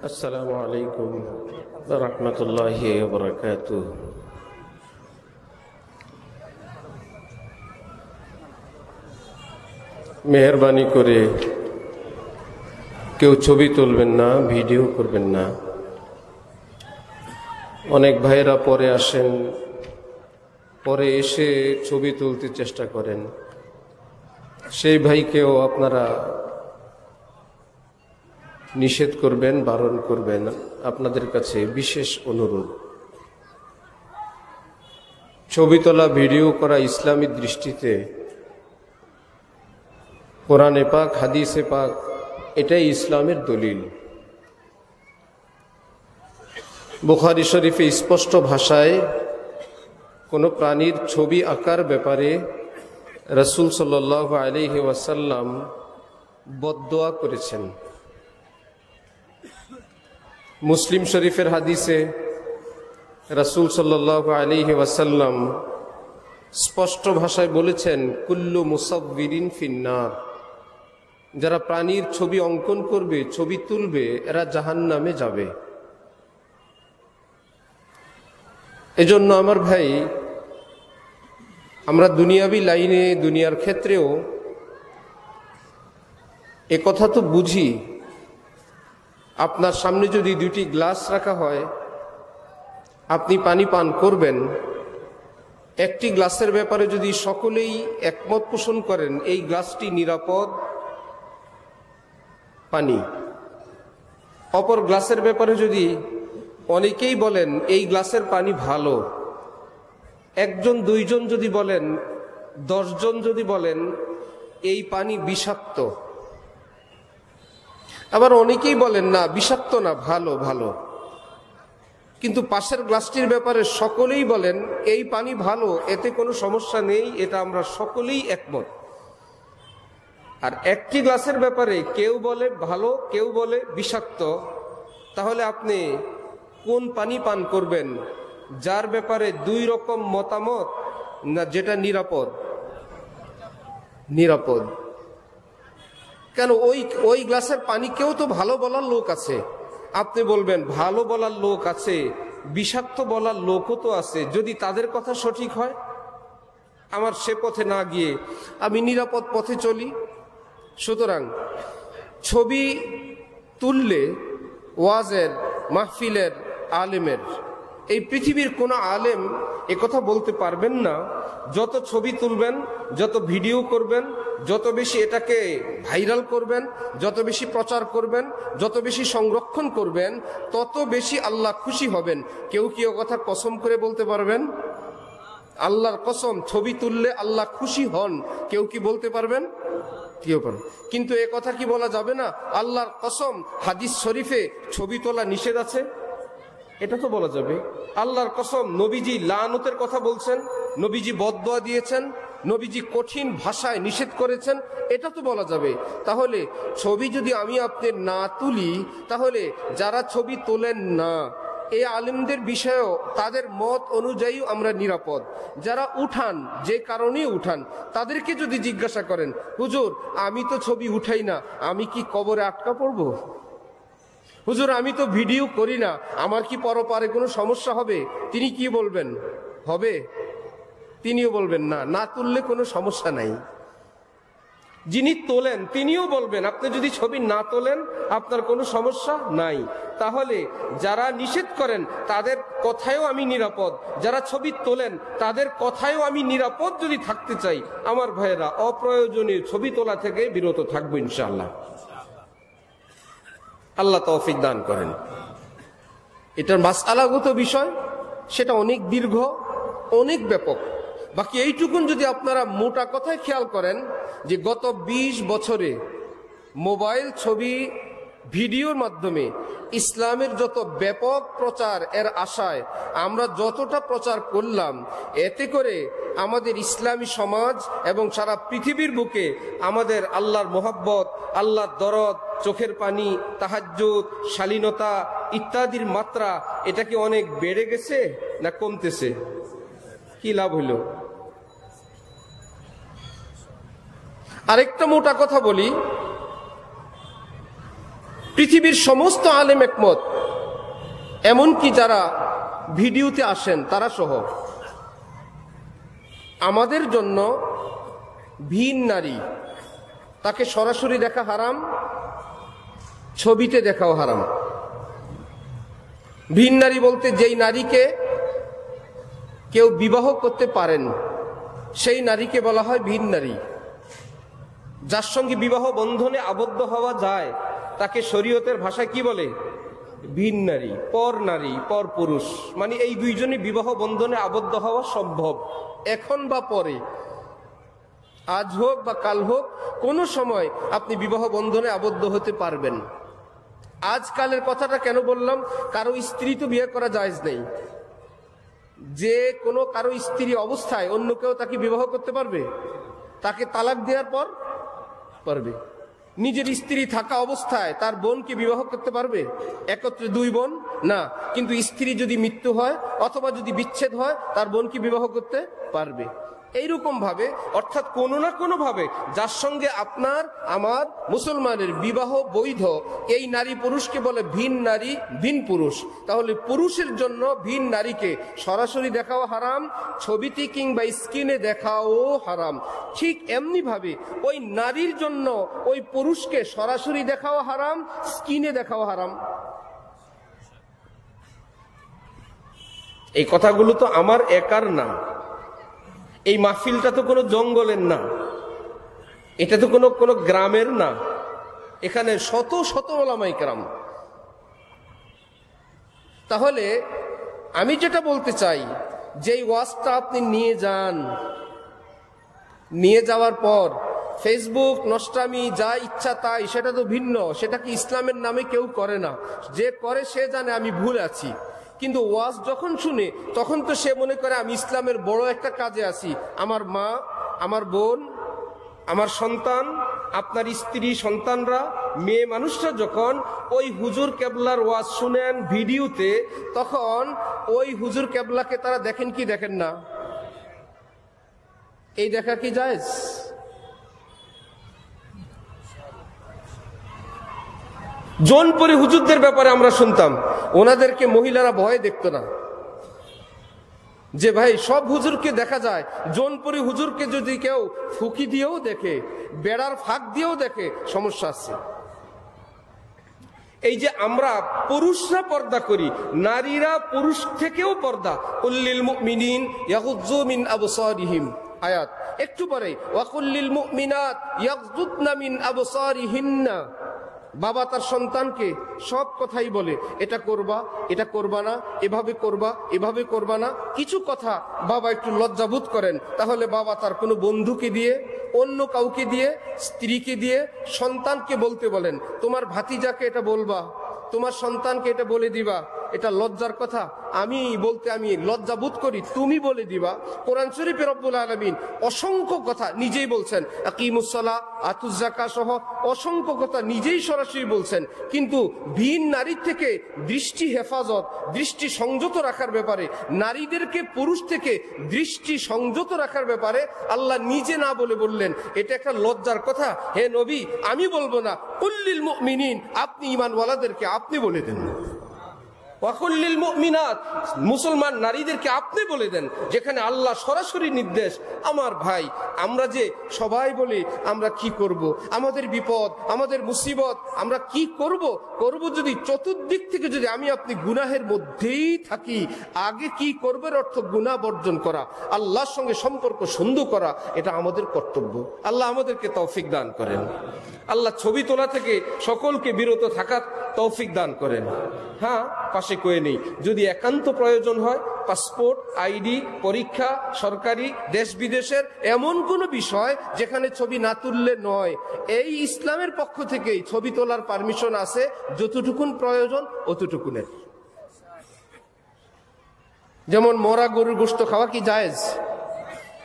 আসসালামু আলাইকুম ওয়া রাহমাতুল্লাহি ওয়া বারাকাতুহু। মেহেরবানি করে কেউ ছবি তুলবেন না, ভিডিও করবেন না। অনেক ভাইরা পরে আসেন, পরে এসে ছবি তুলতে চেষ্টা করেন। সেই ভাইকেও আপনারা নিষেধ করবেন, বারণ করবেন। আপনাদের কাছে বিশেষ অনুরোধ, ছবি তোলা, ভিডিও করা ইসলামী দৃষ্টিতে, কোরআনে পাক, হাদিসে পাক, এটাই ইসলামের দলিল। বুখারী শরীফে স্পষ্ট ভাষায় কোনো প্রাণীর ছবি আঁকার ব্যাপারে রাসূল সাল্লাল্লাহু আলাইহি ওয়াসাল্লাম বদদোয়া করেছেন। মুসলিম শরীফের হাদিসে রাসূল সাল্লাল্লাহু আলাইহি ওয়াসাল্লাম স্পষ্ট ভাষায় বলেছেন, কুল্লু মুসাব্বিরিন ফিন্নার, যারা প্রাণীর ছবি অঙ্কন করবে, ছবি তুলবে, এরা জাহান্নামে যাবে। এজন্য আমার ভাই, আমরা দুনিয়াবি লাইনে, দুনিয়ার ক্ষেত্রেও এ কথা তো বুঝি। আপনার সামনে যদি দুটি গ্লাস রাখা হয়, আপনি পানি পান করবেন, একটি গ্লাসের ব্যাপারে যদি সকলেই একমত পোষণ করেন এই গ্লাসটি নিরাপদ পানি, অপর গ্লাসের ব্যাপারে যদি অনেকেই বলেন এই গ্লাসের পানি ভালো, একজন দুইজন যদি বলেন, 10 জন যদি বলেন এই পানি বিষাক্ত, আবার অনেকেই বলেন না বিষাক্ত না, ভালো ভালো, কিন্তু পাশের গ্লাসটির ব্যাপারে সকলেই বলেন এই পানি ভালো, এতে কোনো সমস্যা নেই, এটা আমরা সকলেই একমত। আর একটি গ্লাসের ব্যাপারে কেউ বলে ভালো, কেউ বলে বিষাক্ত, তাহলে আপনি কোন পানি পান করবেন? যার ব্যাপারে দুই রকম মতামত, না যেটা নিরাপদ? নিরাপদ। কেন ওই গ্লাসের পানি কেউ তো ভালো বলার লোক আছে, আপনি বলবেন ভালো বলার লোক আছে, বিষাক্ত বলার লোকও তো আছে, যদি তাদের কথা সঠিক হয়, আমার সে পথে না গিয়ে আমি নিরাপদ পথে চলি। সুতরাং ছবি তুললে ওয়াজের, মাহফিলের, আলেমের, এই পৃথিবীর কোনো আলেম একথা বলতে পারবেন না যত ছবি তুলবেন, যত ভিডিও করবেন, যত বেশি এটাকে ভাইরাল করবেন, যত বেশি প্রচার করবেন, যত বেশি সংরক্ষণ করবেন, তত বেশি আল্লাহ খুশি হবেন। কেউ কি কথা কসম করে বলতে পারবেন? আল্লাহর কসম, ছবি তুললে আল্লাহ খুশি হন, কেউ কি বলতে পারবেন? কেউ পারেন। কিন্তু এ কথা কি বলা যাবে না আল্লাহর কসম হাদিস শরীফে ছবি তোলা নিষেধ আছে? এটা তো বলা যাবে। আল্লাহর কসম নবীজি লানতের কথা বলছেন, নবীজি বদদোয়া দিয়েছেন, নবীজি কঠিন ভাষায় নিষেধ করেছেন, এটা তো বলা যাবে। তাহলে ছবি যদি আমি আপনি না তুলি, তাহলে যারা ছবি তোলেন না এই আলেমদের বিষয়েও তাদের মত অনুযায়ী আমরা নিরাপদ। যারা উঠান, যে কারণেই উঠান, তাদেরকে যদি জিজ্ঞাসা করেন, হুজুর আমি তো ছবি উঠাই না, আমি কি কবরে আটকা পড়ব? হুজুর আমি তো ভিডিও করি না, আমার কি পরপারে কোনো সমস্যা হবে? তিনি কি বলবেন? হবে? তিনিও বলবেন না, না তুললে কোনো সমস্যা নাই। যিনি তোলেন তিনিও বলবেন আপনি যদি ছবি না তোলেন আপনার কোনো সমস্যা নাই। তাহলে যারা নিষেধ করেন তাদের কথায়ও আমি নিরাপদ, যারা ছবি তোলেন তাদের কথায়ও আমি নিরাপদ যদি থাকতে চাই, আমার ভাইয়েরা অপ্রয়োজনীয় ছবি তোলা থেকে বিরত থাকবো ইনশাআল্লাহ। আল্লাহ তৌফিক দান করেন। এটার মাসআলাগত বিষয়, সেটা অনেক দীর্ঘ, অনেক ব্যাপক। বাকি এইটুকুন যদি আপনারা মোটা কথায় খেয়াল করেন যে গত 20 বছরে মোবাইল, ছবি, ভিডিওর মাধ্যমে ইসলামের যত ব্যাপক প্রচার, এর আশায় আমরা যতটা প্রচার করলাম, এতে করে আমাদের ইসলামী সমাজ এবং সারা পৃথিবীর বুকে আমাদের আল্লাহর মোহাব্বত, আল্লাহর দরদ, চোখের পানি, তাহাজ্জুদ, শালীনতা ইত্যাদির মাত্রা, এটা কি অনেক বেড়ে গেছে না কমতেছে? কি লাভ হইল? আরেকটা মোটা কথা বলি, পৃথিবীর সমস্ত আলেম একমত, এমনকি যারা ভিডিওতে আসেন তারা সহ, আমাদের জন্য ভিন নারী তাকে সরাসরি দেখা হারাম, ছবিতে দেখাও হারাম। ভিন নারী বলতে যেই নারীকে কেউ বিবাহ করতে পারেন সেই নারীকে বলা হয় ভিন নারী। যার সঙ্গে বিবাহ বন্ধনে আবদ্ধ হওয়া যায় তাকে শরীয়তের ভাষায় কি বলে? ভিন নারী, পর নারী, পর পুরুষ। মানে এই দুইজনই বিবাহ বন্ধনে আবদ্ধ হওয়া সম্ভব, এখন বা পরে, আজ হোক বা কাল হোক, কোনো সময় আপনি বিবাহ বন্ধনে আবদ্ধ হতে পারবেন। আজকালের কথাটা কেন বললাম? কারো স্ত্রী তো বিয়ে করা জায়েজ নেই। যে কোনো কারো স্ত্রী অবস্থায় অন্য কেউ তাকে বিবাহ করতে পারবে? তাকে তালাক দেওয়ার পর পারবে। নিজের স্ত্রী থাকা অবস্থায় তার বোনকে বিবাহ করতে পারবে? একত্রে দুই বোন না, কিন্তু স্ত্রী যদি মৃত্যু হয় অথবা যদি বিচ্ছেদ হয় তার বোনকে বিবাহ করতে পারবে। এইরকম ভাবে, অর্থাৎ কোনো না কোনো ভাবে যার সঙ্গে আপনার আমার মুসলমানের বিবাহ বৈধ, এই নারী পুরুষকে বলে ভিন নারী, ভিন পুরুষ। তাহলে পুরুষের জন্য ভিন নারীকে সরাসরি দেখাও হারাম, ছবিতে কিংবা স্ক্রিনে দেখাও হারাম। ঠিক এমনি ভাবে ওই নারীর জন্য ওই পুরুষকে সরাসরি দেখাও হারাম, স্ক্রিনে দেখাও হারাম। এই কথাগুলো তো আমার একার না, এই মাহফিলটা তো কোনো জঙ্গলের না, এটা তো কোনো গ্রামের না, এখানে শত শত ওলামায়ে কেরাম। তাহলে আমি যেটা বলতে চাই, যেই ওয়াজটা আপনি নিয়ে যান, নিয়ে যাওয়ার পর ফেসবুক নষ্টামি যা ইচ্ছা তাই, সেটা তো ভিন্ন, সেটা কি ইসলামের নামে কেউ করে না। যে করে সে জানে আমি ভুল আছি, কিন্তু ওয়াজ যখন শুনে তখন তো সে মনে করে আমি ইসলামের বড় একটা কাজে আছি। আমার মা, আমার বোন, আমার সন্তান, আপনার স্ত্রী, সন্তানরা, মেয়ে মানুষরা যখন ওই হুজুর কেবলার ওয়াজ শুনেন ভিডিওতে, তখন ওই হুজুর কেবলাকে তারা দেখেন কি দেখেন না? এই দেখা কি জায়েজ? জৌনপুরী হুজুরদের ব্যাপারে আমরা শুনতাম, ওনাদেরকে মহিলারা ভয়ে দেখতো না, যে ভাই সব হুজুরকে দেখা যায়, জৌনপুরী হুজুরকে যদি কেউ ফুকি দিয়েও দেখে, বেড়ার ফাঁক দিয়েও দেখে, সমস্যা আছে। এই যে আমরা পুরুষরা পর্দা করি, নারীরা পুরুষ থেকেও পর্দা। কুল্লিল মুমিনিন ইয়াগুয্যু মিন আবসারিহিম, আয়াত একটু পরে ওয়াকুল্লিল মুমিনাত ইয়াগযুদনা মিন আবসারিহিন্না। বাবা তার সন্তানকে সব কথাই বলে, এটা করবা, এটা করবা না, এভাবে করবা, এভাবে করবা না। কিছু কথা বাবা একটু লজ্জাবোধ করেন, তাহলে বাবা তার কোনো বন্ধুকে দিয়ে, অন্য কাউকে দিয়ে, স্ত্রীকে দিয়ে সন্তানকে বলতে বলেন, তোমার ভাতিজাকে এটা বলবা, তোমার সন্তানকে এটা বলে দিবা। এটা লজ্জার কথা? আমি বলতে আমি লজ্জা বোধ করি, তুমি বলে দিবা। কোরআন শরীফে রব্বুল আলামিন অসংখ্য কথা নিজেই বলছেন, আকিমুস সালাহ, আতুজ যাকাত সহ অসংখ্য কথা নিজেই সরাসরি বলছেন। কিন্তু ভিন নারীর থেকে দৃষ্টি হেফাজত, দৃষ্টি সংযত রাখার ব্যাপারে, নারীদেরকে পুরুষ থেকে দৃষ্টি সংযত রাখার ব্যাপারে আল্লাহ নিজে না বলে বললেন, এটা একটা লজ্জার কথা। হে নবী, আমি বলবো না, কুল্লিল মুমিনিন, আপনি ঈমানওয়ালাদেরকে আপনি বলে দেন। ওয়াকুল্লিল মুমিনাত, মুসলমান নারীদেরকে আপনি বলে দেন, যেখানে আল্লাহ সরাসরি নির্দেশ। আমার ভাই, আমরা যে সবাই বলি আমরা কি করব, আমাদের বিপদ, আমাদের মুসিবত, আমরা কি করব যদি চতুর্দিক থেকে যদি আমি আপনি গুনাহের মধ্যেই থাকি, আগে কি করবার অর্থ গুনাহ বর্জন করা, আল্লাহর সঙ্গে সম্পর্ক সুন্দর করা, এটা আমাদের কর্তব্য। আল্লাহ আমাদেরকে তৌফিক দান করেন। আল্লাহ ছবি তোলা থেকে সকলকে বিরত থাকার তৌফিক দান করেন। হ্যাঁ, পাশে কয়ে নেই, যদি একান্ত প্রয়োজন হয়, পাসপোর্ট, আইডি, পরীক্ষা, সরকারি, দেশ বিদেশের এমন কোনো বিষয় যেখানে ছবি না তুললে নয়, এই ইসলামের পক্ষ থেকেই ছবি তোলার পারমিশন আছে, যতটুকুন প্রয়োজন অতটুকুনের। যেমন মরা গরুর গোশত খাওয়া কি জায়েজ?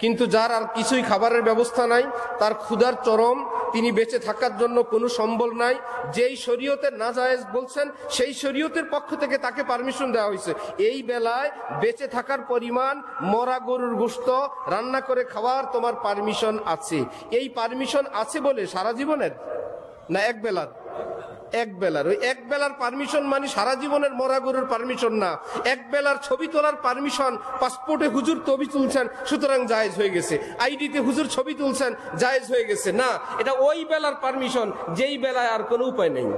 কিন্তু যার আর কিছুই খাবারের ব্যবস্থা নাই, তার ক্ষুধার চরম, তিনি বেঁচে থাকার জন্য কোনো সম্বল নাই, যেই শরীয়তের নাজায়েজ বলছেন সেই শরীয়তের পক্ষ থেকে তাকে পারমিশন দেওয়া হয়েছে। এই বেলায় বেঁচে থাকার পরিমাণ মরা গরুর গোশত রান্না করে খাওয়ার তোমার পারমিশন আছে। এই পারমিশন আছে বলে সারা জীবনের না এক বেলার? এক বেলার, ওই এক বেলার পারমিশন মানে সারা জীবনের মরা গরুর পারমিশন না। এক বেলার ছবি তোলার পারমিশন, পাসপোর্টে হুজুর ছবি তুলছেন সুতরাং জায়েজ হয়ে গেছে, আইডিতে হুজুর ছবি তুলছেন জায়েজ হয়ে গেছে, না, এটা ওই বেলার পারমিশন যেই বেলায় আর কোনো উপায় নেই।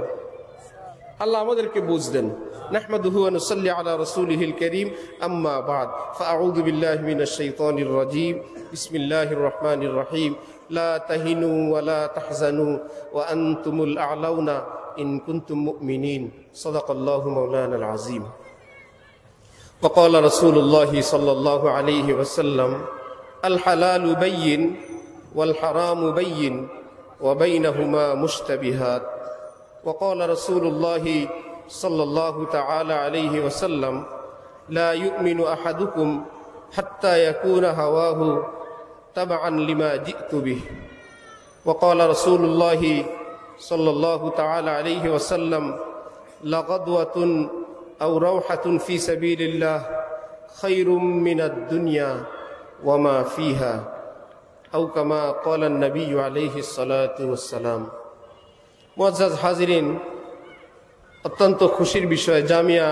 আল্লাহ আমাদেরকে বুঝলেন। নাহমাদুহু ওয়া নুসাল্লি আলা রাসূলিহিল কারীম, আম্মা বা'দ, ফাআউযু বিল্লাহি মিনাশ শাইতানির রাজীম, বিসমিল্লাহির রাহমানির রহিম। লা তাহিনু ওয়া লা তাহজানু ওয়া আনতুমুল আ'লাউনা ইন কুনতুম মুমিনিন। সাদাকাল্লাহু মাওলানাল আযীম। ওয়া ক্বালা রাসূলুল্লাহি সাল্লাল্লাহু আলাইহি ওয়াসাল্লাম, আল হালালু বাইয়িন ওয়াল হারামু বাইয়িন ওয়া বাইনাহুমা মুশতাবিহাত। وقال رسول الله صلى الله تعالى عليه وسلم لا يؤمن أحدكم حتى يكون هواه تبعا لما جئت به. وقال رسول الله صلى الله تعالى عليه وسلم لغدوة أو روحة في سبيل الله خير من الدنيا وما فيها أو كما قال النبي عليه الصلاة والسلام. মুআজ্জাজ হাজিরিন, অত্যন্ত খুশির বিষয়, জামিয়া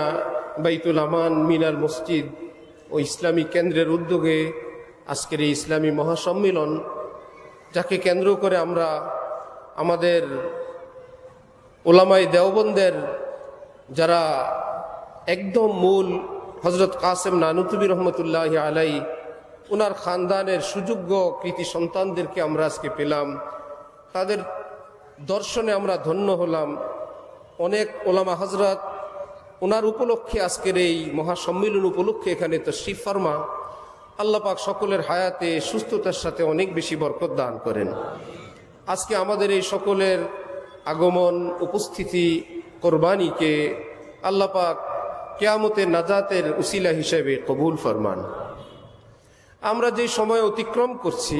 বাইতুল আমান মিনার মসজিদ ও ইসলামী কেন্দ্রের উদ্যোগে আজকের এই ইসলামী মহাসম্মেলন, যাকে কেন্দ্র করে আমরা আমাদের উলামায়ে দেওবন্দের যারা একদম মূল হযরত কাসেম নানুতুবি রহমতুল্লাহি আলাইহি ওনার খানদানের সুযোগ্য কৃতি সন্তানদেরকে আমরা আজকে পেলাম, তাদের দর্শনে আমরা ধন্য হলাম। অনেক ওলামা হযরত ওনার উপলক্ষে আজকের এই মহাসম্মেলন উপলক্ষে এখানে তাশরীফ ফরমা। আল্লাহ পাক সকলের হায়াতে সুস্থতার সাথে অনেক বেশি বরকত দান করেন। আজকে আমাদের এই সকলের আগমন, উপস্থিতি, কোরবানিকে আল্লাহ পাক কিয়ামতের নাজাতের উসিলা হিসেবে কবুল ফরমান। আমরা যে সময় অতিক্রম করছি,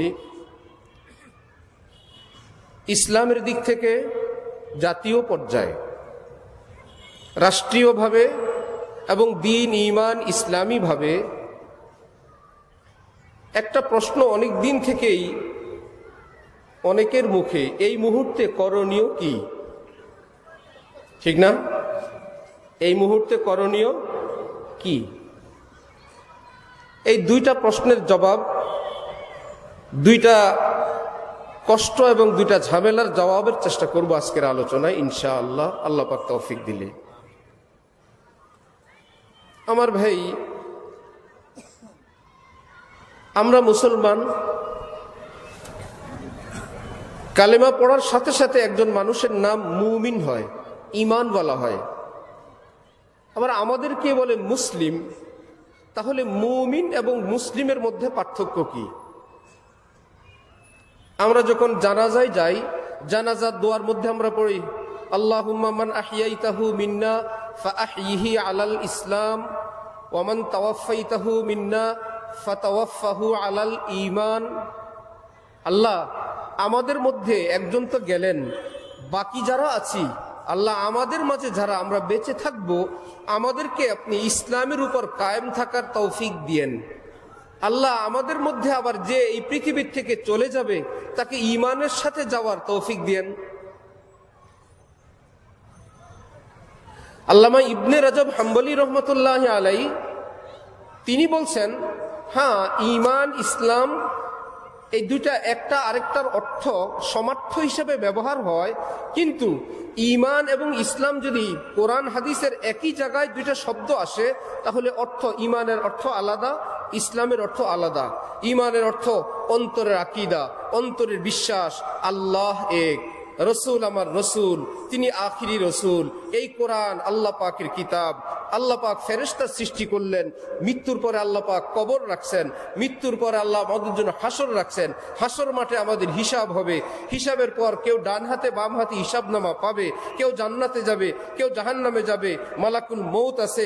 ইসলামের দিক থেকে জাতীয় পর্যায়ে, রাষ্ট্রীয়ভাবে এবং দ্বীন ঈমান ইসলামীভাবে একটা প্রশ্ন অনেক দিন থেকেই অনেকের মুখে, এই মুহূর্তে করণীয় কি? ঠিক না? এই মুহূর্তে করণীয় কি? এই দুইটা প্রশ্নের জবাব, দুইটা কষ্ট এবং দুইটা ঝামেলার জবাবের চেষ্টা করব আজকের আলোচনায় ইনশাআল্লাহ, আল্লাহ পাক তৌফিক দিলে। আমার ভাই, আমরা মুসলমান, কালেমা পড়ার সাথে সাথে একজন মানুষের নাম মুমিন হয়, ঈমানওয়ালা হয়। আবার আমাদেরকে বলে মুসলিম। তাহলে মুমিন এবং মুসলিমের মধ্যে পার্থক্য কি? আমরা যখন জানাজায় যাই, জানাজার দোয়ার মধ্যে আমরা পড়ি আল্লাহুম্মা মান আহইয়াইতাহু মিন্না ফাআহইহি আলাল ইসলাম ওয়া মান তাওয়াফাইতাহু মিন্না ফাতাওয়াফাহু আলাল ঈমান। আল্লাহ, আমাদের মধ্যে একজন তো গেলেন, বাকি যারা আছি আল্লাহ আমাদের মাঝে যারা আমরা বেঁচে থাকবো, আমাদেরকে আপনি ইসলামের উপর কায়েম থাকার তৌফিক দিয়েন। আল্লাহ, আমাদের মধ্যে আবার যে এই পৃথিবীর থেকে চলে যাবে, তাকে ঈমানের সাথে যাওয়ার তৌফিক দিয়েন। আল্লামা ইবনে রাজব হাম্বলি রহমতুল্লাহ আলাইহি তিনি বলছেন, হ্যাঁ, ঈমান ইসলাম এই দুইটা একটা আরেকটার অর্থ সমার্থ হিসেবে ব্যবহার হয়, কিন্তু ঈমান এবং ইসলাম যদি কোরআন হাদিসের একই জায়গায় দুইটা শব্দ আসে, তাহলে অর্থ, ঈমানের অর্থ আলাদা, ইসলামের অর্থ আলাদা। ঈমানের অর্থ অন্তরের আকীদা, অন্তরের বিশ্বাস, আল্লাহ এক, রসুল আমার রসুল, তিনি আখিরি রসুল, এই কোরআন আল্লাহ পাকের কিতাব। আল্লাহ পাক ফেরেশতা সৃষ্টি করলেন, মৃত্যুর পরে আল্লাহ পাক কবর রাখছেন, মৃত্যুর পরে আল্লাহ আমাদের জন্য হাসর রাখছেন, হাসর মাঠে আমাদের হিসাব হবে, হিসাবের পর কেউ ডান হাতে বাম হাতে হিসাবনামা পাবে, কেউ জান্নাতে যাবে, কেউ জাহান্নামে যাবে, মালাকুল মৌত আছে,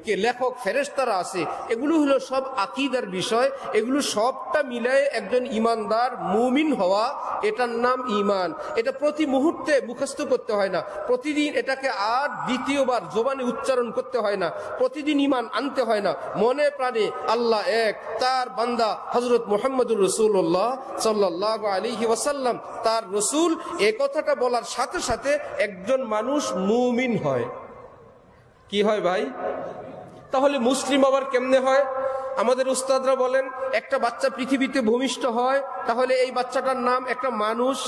কে লেখক ফেরেশতারা আছে। এগুলো হলো সব আকীদার বিষয়, এগুলো সবটা মিলায়ে একজন ঈমানদার মুমিন হওয়া, এটার নাম ঈমান। এটা প্রতি মুহূর্তে মুখস্থ করতে করতে হয় না, প্রতিদিন এটাকে আর দ্বিতীয়বার জবানে উচ্চারণ করতে হয় না, প্রতিদিন ঈমান আনতে হয় না, মনে প্রাণে আল্লাহ এক, তার বান্দা হযরত মুহাম্মদুর রাসূলুল্লাহ সাল্লাল্লাহু আলাইহি ওয়াসাল্লাম তার রাসূল, এই কথাটা বলার সাথে সাথে একজন মানুষ মুমিন হয়। কি হয় ভাই? তাহলে মুসলিম আবার কেমনে হয়? আমাদের উস্তাদরা বলেন, একটা বাচ্চা পৃথিবীতে ভূমিষ্ঠ হয়, তাহলে এই বাচ্চাটার নাম একটা মানুষ,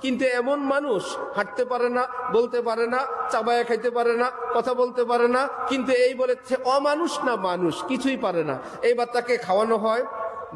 কিন্তু এমন মানুষ হাঁটতে পারে না, বলতে পারে না, চাবায়া খাইতে পারে না, কথা বলতে পারে না, কিন্তু এই বলে অমানুষ না মানুষ, কিছুই পারে না। এইবার তাকে খাওয়ানো হয়,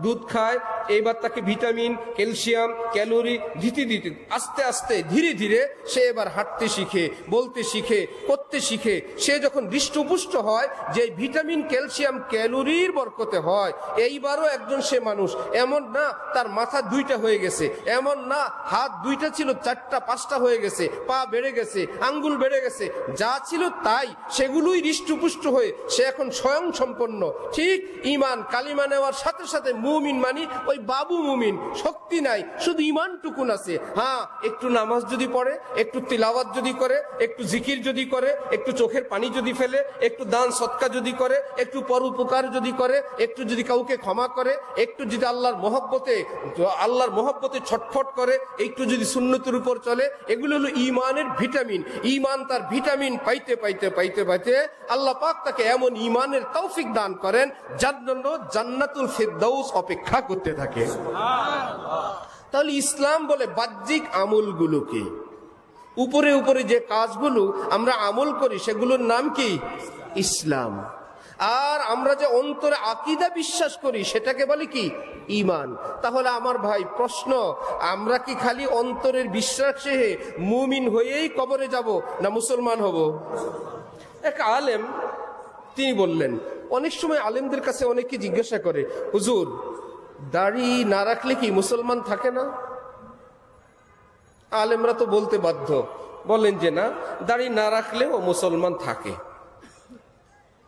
দুধ খায়, এইবার তাকে ভিটামিন, ক্যালসিয়াম, ক্যালোরি দিতে দিতে আস্তে আস্তে ধীরে ধীরে সে এবার হাঁটতে শিখে, বলতে শিখে, করতে শিখে। সে যখন হৃষ্টপুষ্ট হয়, যে ভিটামিন, ক্যালসিয়াম, ক্যালোরির বরকতে হয়, এইবারও একজন সে মানুষ। এমন না তার মাথা দুইটা হয়ে গেছে, এমন না হাত দুইটা ছিল চারটা পাঁচটা হয়ে গেছে, পা বেড়ে গেছে, আঙ্গুল বেড়ে গেছে, যা ছিল তাই, সেগুলোই হৃষ্টপুষ্ট হয়ে সে এখন স্বয়ং সম্পন্ন। ঠিক ঈমান কালিমা নেওয়ার সাথে সাথে মুমিন মানি ওই বাবু মুমিন, শক্তি নাই, শুধু ঈমানটুকুন আছে। হ্যাঁ, একটু নামাজ যদি পড়ে, একটু তিলাওয়াত যদি করে, একটু জিকির যদি করে, একটু চোখের পানি যদি ফেলে, একটু দান সদকা যদি করে, একটু পরোপকার যদি করে, একটু যদি কাউকে ক্ষমা করে, একটু যদি আল্লাহর মহব্বতে ছটফট করে, একটু যদি সুন্নতের উপর চলে, এগুলো হলো ঈমানের ভিটামিন। ঈমান তার ভিটামিন পাইতে পাইতে পাইতে পাইতে আল্লাহ পাক তাকে এমন ঈমানের তৌফিক দান করেন, যার জন্য জান্নাতুল ফিরদাউস অপেক্ষা করতে থাকে। তাহলে ইসলাম বলে বাহ্যিক আমলগুলোকে, উপরে উপরে যে কাজগুলো আমরা আমল করি সেগুলোর নাম কি? ইসলাম। আর আমরা যে অন্তরে আকীদা বিশ্বাস করি সেটাকে বলি কি? ঈমান। তাহলে আমার ভাই প্রশ্ন, আমরা কি খালি অন্তরের বিশ্বাসে মুমিন হয়েই কবরে যাব, না মুসলমান হব? এক আলেম তিনি বললেন, অনেক সময় আলেমদের কাছে অনেকে জিজ্ঞাসা করে, হুজুর দাড়ি না রাখলে কি মুসলমান থাকে না? আলেমরা তো বলতে বাধ্য, বলেন যে না, দাড়ি না রাখলেও মুসলমান থাকে।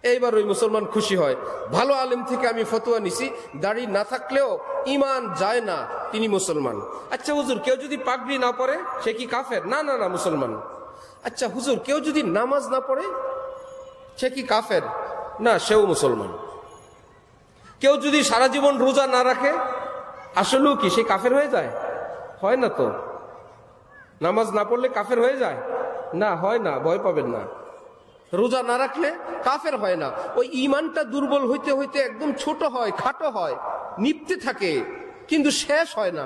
এইবার ওই মুসলমান খুশি হয়, ভালো আলেম থেকে আমি ফতোয়া নিছি, দাড়ি না থাকলেও ঈমান যায় না, তিনি মুসলমান। আচ্ছা হুজুর, কেউ যদি পাগড়ি না পরে সে কি কাফের? না না না, মুসলমান। আচ্ছা হুজুর, কেউ যদি নামাজ না পড়ে সে কি কাফের? না, সেও মুসলমান। কেউ যদি সারা জীবন রোজা না রাখে, আসলেও কি সে কাফের হয়ে যায়? হয় না তো। নামাজ না পড়লে কাফের হয়ে যায়? না, হয় না, ভয় পাবেন না। রোজা না রাখলে কাফের হয় না। ওই ঈমানটা দুর্বল হইতে হইতে একদম ছোট হয়, খাটো হয়, নিপতে থাকে, কিন্তু শেষ হয় না।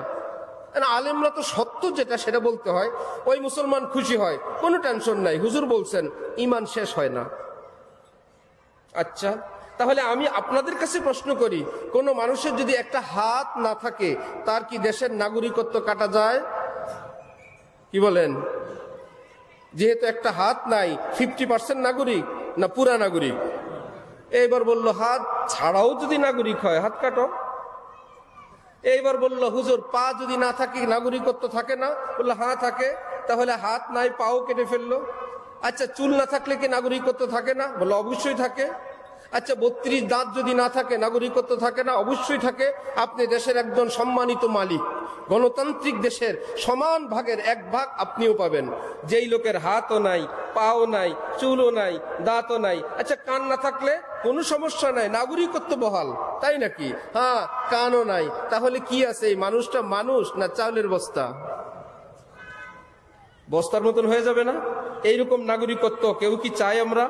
আলেমরা তো সত্য যেটা সেটা বলতে হয়। ওই মুসলমান খুশি হয়, কোনো টেনশন নাই, হুজুর বলছেন ঈমান শেষ হয় না। আচ্ছা, তাহলে আমি আপনাদের কাছে প্রশ্ন করি, কোন মানুষের যদি একটা হাত না থাকে, তার কি দেশের নাগরিকত্ব কাটা যায়? কি বলেন? যেহেতু একটা হাত নাই, 50% নাগরিক না পুরা নাগরিক? এইবার বলল হাত ছাড়াও যদি নাগরিক হয়, হাত কাটো। এইবার বলল হুজুর পা যদি না থাকে নাগরিকত্ব থাকে না? বললো হ্যাঁ থাকে। তাহলে হাত নাই, পাও কেটে ফেললো। আচ্ছা, চুল না থাকলে কি নাগরিকত্ব থাকে না? বললো অবশ্যই থাকে। আচ্ছা, 32 দাঁত যদি না থাকে নাগরিকত্ব থাকে না? অবশ্যই থাকে। আপনি দেশের একজন সম্মানিত মালিক, গণতান্ত্রিক দেশের সমান ভাগের 1 ভাগ আপনিও পাবেন। যেই লোকের হাতও নাই, পাও নাই, চুলও নাই, দাঁতও নাই, আচ্ছা কান না থাকলে কোনো সমস্যা নাই, নাগরিকত্ব বহাল, তাই নাকি? হ্যাঁ, কানও নাই, তাহলে কি আছে? এই মানুষটা মানুষ না চাউলের বস্তা? বস্তার মতন হয়ে যাবে না? এইরকম নাগরিকত্ব কেউ কি চাই আমরা?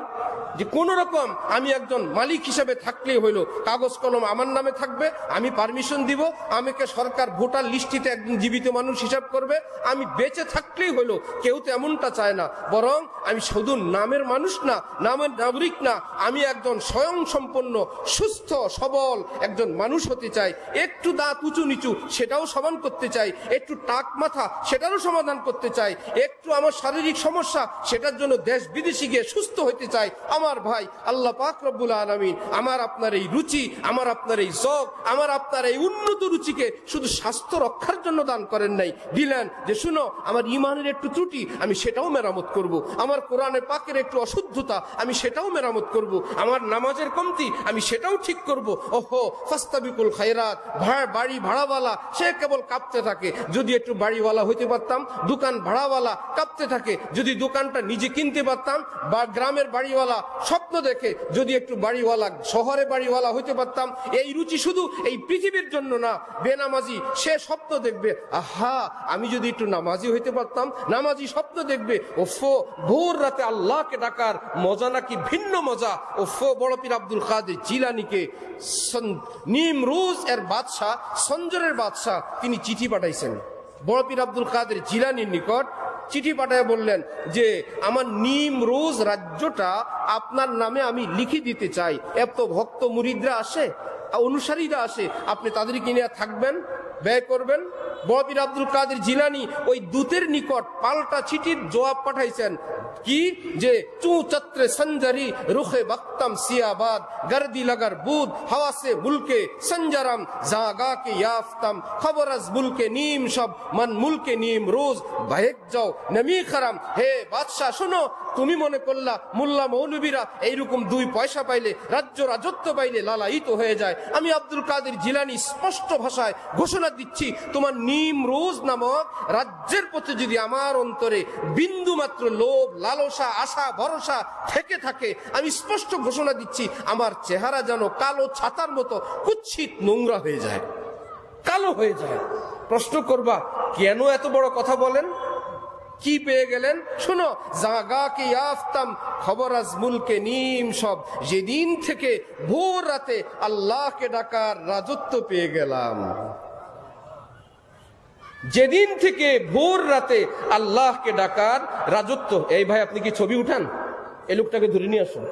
যে কোন রকম আমি একজন মালিক হিসেবে থাকলেই হইলো, কাগজ কলম আমার নামে থাকবে, আমি পারমিশন দিব, আমাকে সরকার ভোটার লিস্টিতে একজন জীবিত মানুষ হিসাব করবে, আমি বেঁচে থাকলেই হইলো। কেউ তো এমনটা চায় না, বরং আমি শুধু নামের মানুষ না, নামের নাগরিক না, আমি একজন স্বয়ং সম্পন্ন সুস্থ সবল একজন মানুষ হতে চাই। একটু দাঁত উঁচু নিচু সেটাও সমান করতে চাই, একটু টাক মাথা সেটারও সমাধান করতে চাই, একটু আমার শারীরিক সমস্যা সেটার জন্য দেশ বিদেশে গিয়ে সুস্থ হতে চাই। আমার ভাই, আল্লাহ পাক রব্বুল আলামিন আমার আপনার এই রুচি, আমার আপনার এই শখ, আমার আপনার এই উন্নত রুচিকে শুধু স্বাস্থ্য রক্ষার জন্য দান করেন নাই, দিলেন যে শুনো আমার ইমানের একটু ত্রুটি আমি সেটাও মেরামত করব, আমার কোরআনে পাকের একটু অশুদ্ধতা আমি সেটাও মেরামত করব, আমার নামাজের কমতি আমি সেটাও ঠিক করব। ওহো ফাস্তাবিকুল খায়রাত। বাড়ি ভাড়াওয়ালা সে কেবল কাঁপতে থাকে, যদি একটু বাড়িওয়ালা হইতে পারতাম। দোকান ভাড়াওয়ালা কাঁপতে থাকে, যদি দোকানটা নিজে কিনতে পারতাম। বা গ্রামের বাড়িওয়ালা স্বপ্ন দেখে, যদি একটু বাড়িওয়ালা শহরে বাড়িওয়ালা হইতে পারতাম। এই রুচি শুধু এই পৃথিবীর জন্য না। বেনামাজি সে স্বপ্ন দেখবে, আহা আমি যদি একটু নামাজি হইতে পারতাম। নামাজি স্বপ্ন দেখবে, ওফো ভোর রাতে আল্লাহকে ডাকার মজা নাকি ভিন্ন মজা। ওফো বড় পীর আব্দুল কাদের জিলানীকে নিমরুজ এর বাদশাহ, সঞ্জরের বাদশাহ, তিনি চিঠি পাঠাইছেন বড় পীর আব্দুল কাদের জিলানীর নিকট। চিঠি পাঠায় বললেন যে আমার নিমরুজ রাজ্যটা আপনার নামে আমি লিখে দিতে চাই। এত ভক্ত মুরিদরা আসে, অনুসারীরা আসে, আপনি তাদেরকে নিয়ে থাকবেন, ব্যয় করবেন। বড় পীর আব্দুল কাদের জিলানী ওই দূতের নিকট পাল্টা চিঠির জবাব পাঠাইছেন কি, যে চু চত্রে সঞ্জারি রুখে বক্তম সিয়াবাদ গর্দি লাগার বুদ হাওয়াসে মুলকে সঞ্জারাম জাগা কে ইয়াফতম খবর আজ মুলকে নিম সব মন মুলকে নিম রোজ বাহেক যাও নমি খারাম। হে বাদশাহ শোনো, তুমি মনে করলা মোল্লা মৌলবীরা এইরকম 2 পয়সা পাইলে, রাজ্য রাজত্ব পাইলে লালায়িত হয়ে যায়। আমি আব্দুল কাদের জিলানী স্পষ্ট ভাষায় ঘোষণা দিচ্ছি, তোমার নিমরোজ নামক রাজ্যের প্রতি যদি আমার অন্তরে বিন্দু মাত্র লোভ, লালসা, আশা, ভরসা থেকে থাকে, আমি স্পষ্ট ঘোষণা দিচ্ছি আমার চেহারা যেন কালো ছাতার মতো কুৎসিত নোংরা হয়ে যায়, কালো হয়ে যায়। প্রশ্ন করবা কেন এত বড় কথা বলেন, কি পেয়ে গেলেন? শোনো, জাগা কে আফতাম খবর আজ মুলকে নিম সব, যেদিন থেকে ভোর রাতে আল্লাহকে ডাকার রাজত্ব পেয়ে গেলাম। যেদিন থেকে ভোর রাতে আল্লাহকে ডাকার রাজত্ব। এই ভাই আপনি কি ছবি উঠান? এই লোকটাকে ধরে নিয়ে আসুন,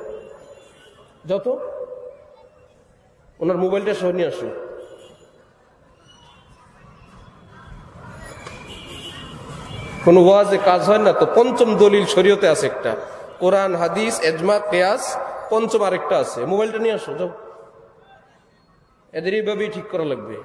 যত ওনার মোবাইলটা সহ নিয়ে আসুন। কোন ওয়াজে কাজ হয় না তো। পঞ্চম দলিল শরীয়তে আছে একটা, কোরআন হাদিস এজমা কিয়াস। পঞ্চম আরেকটা আছে, মোবাইলটা নিয়ে আসো যাও। এদের এইভাবেই ঠিক করা লাগবে।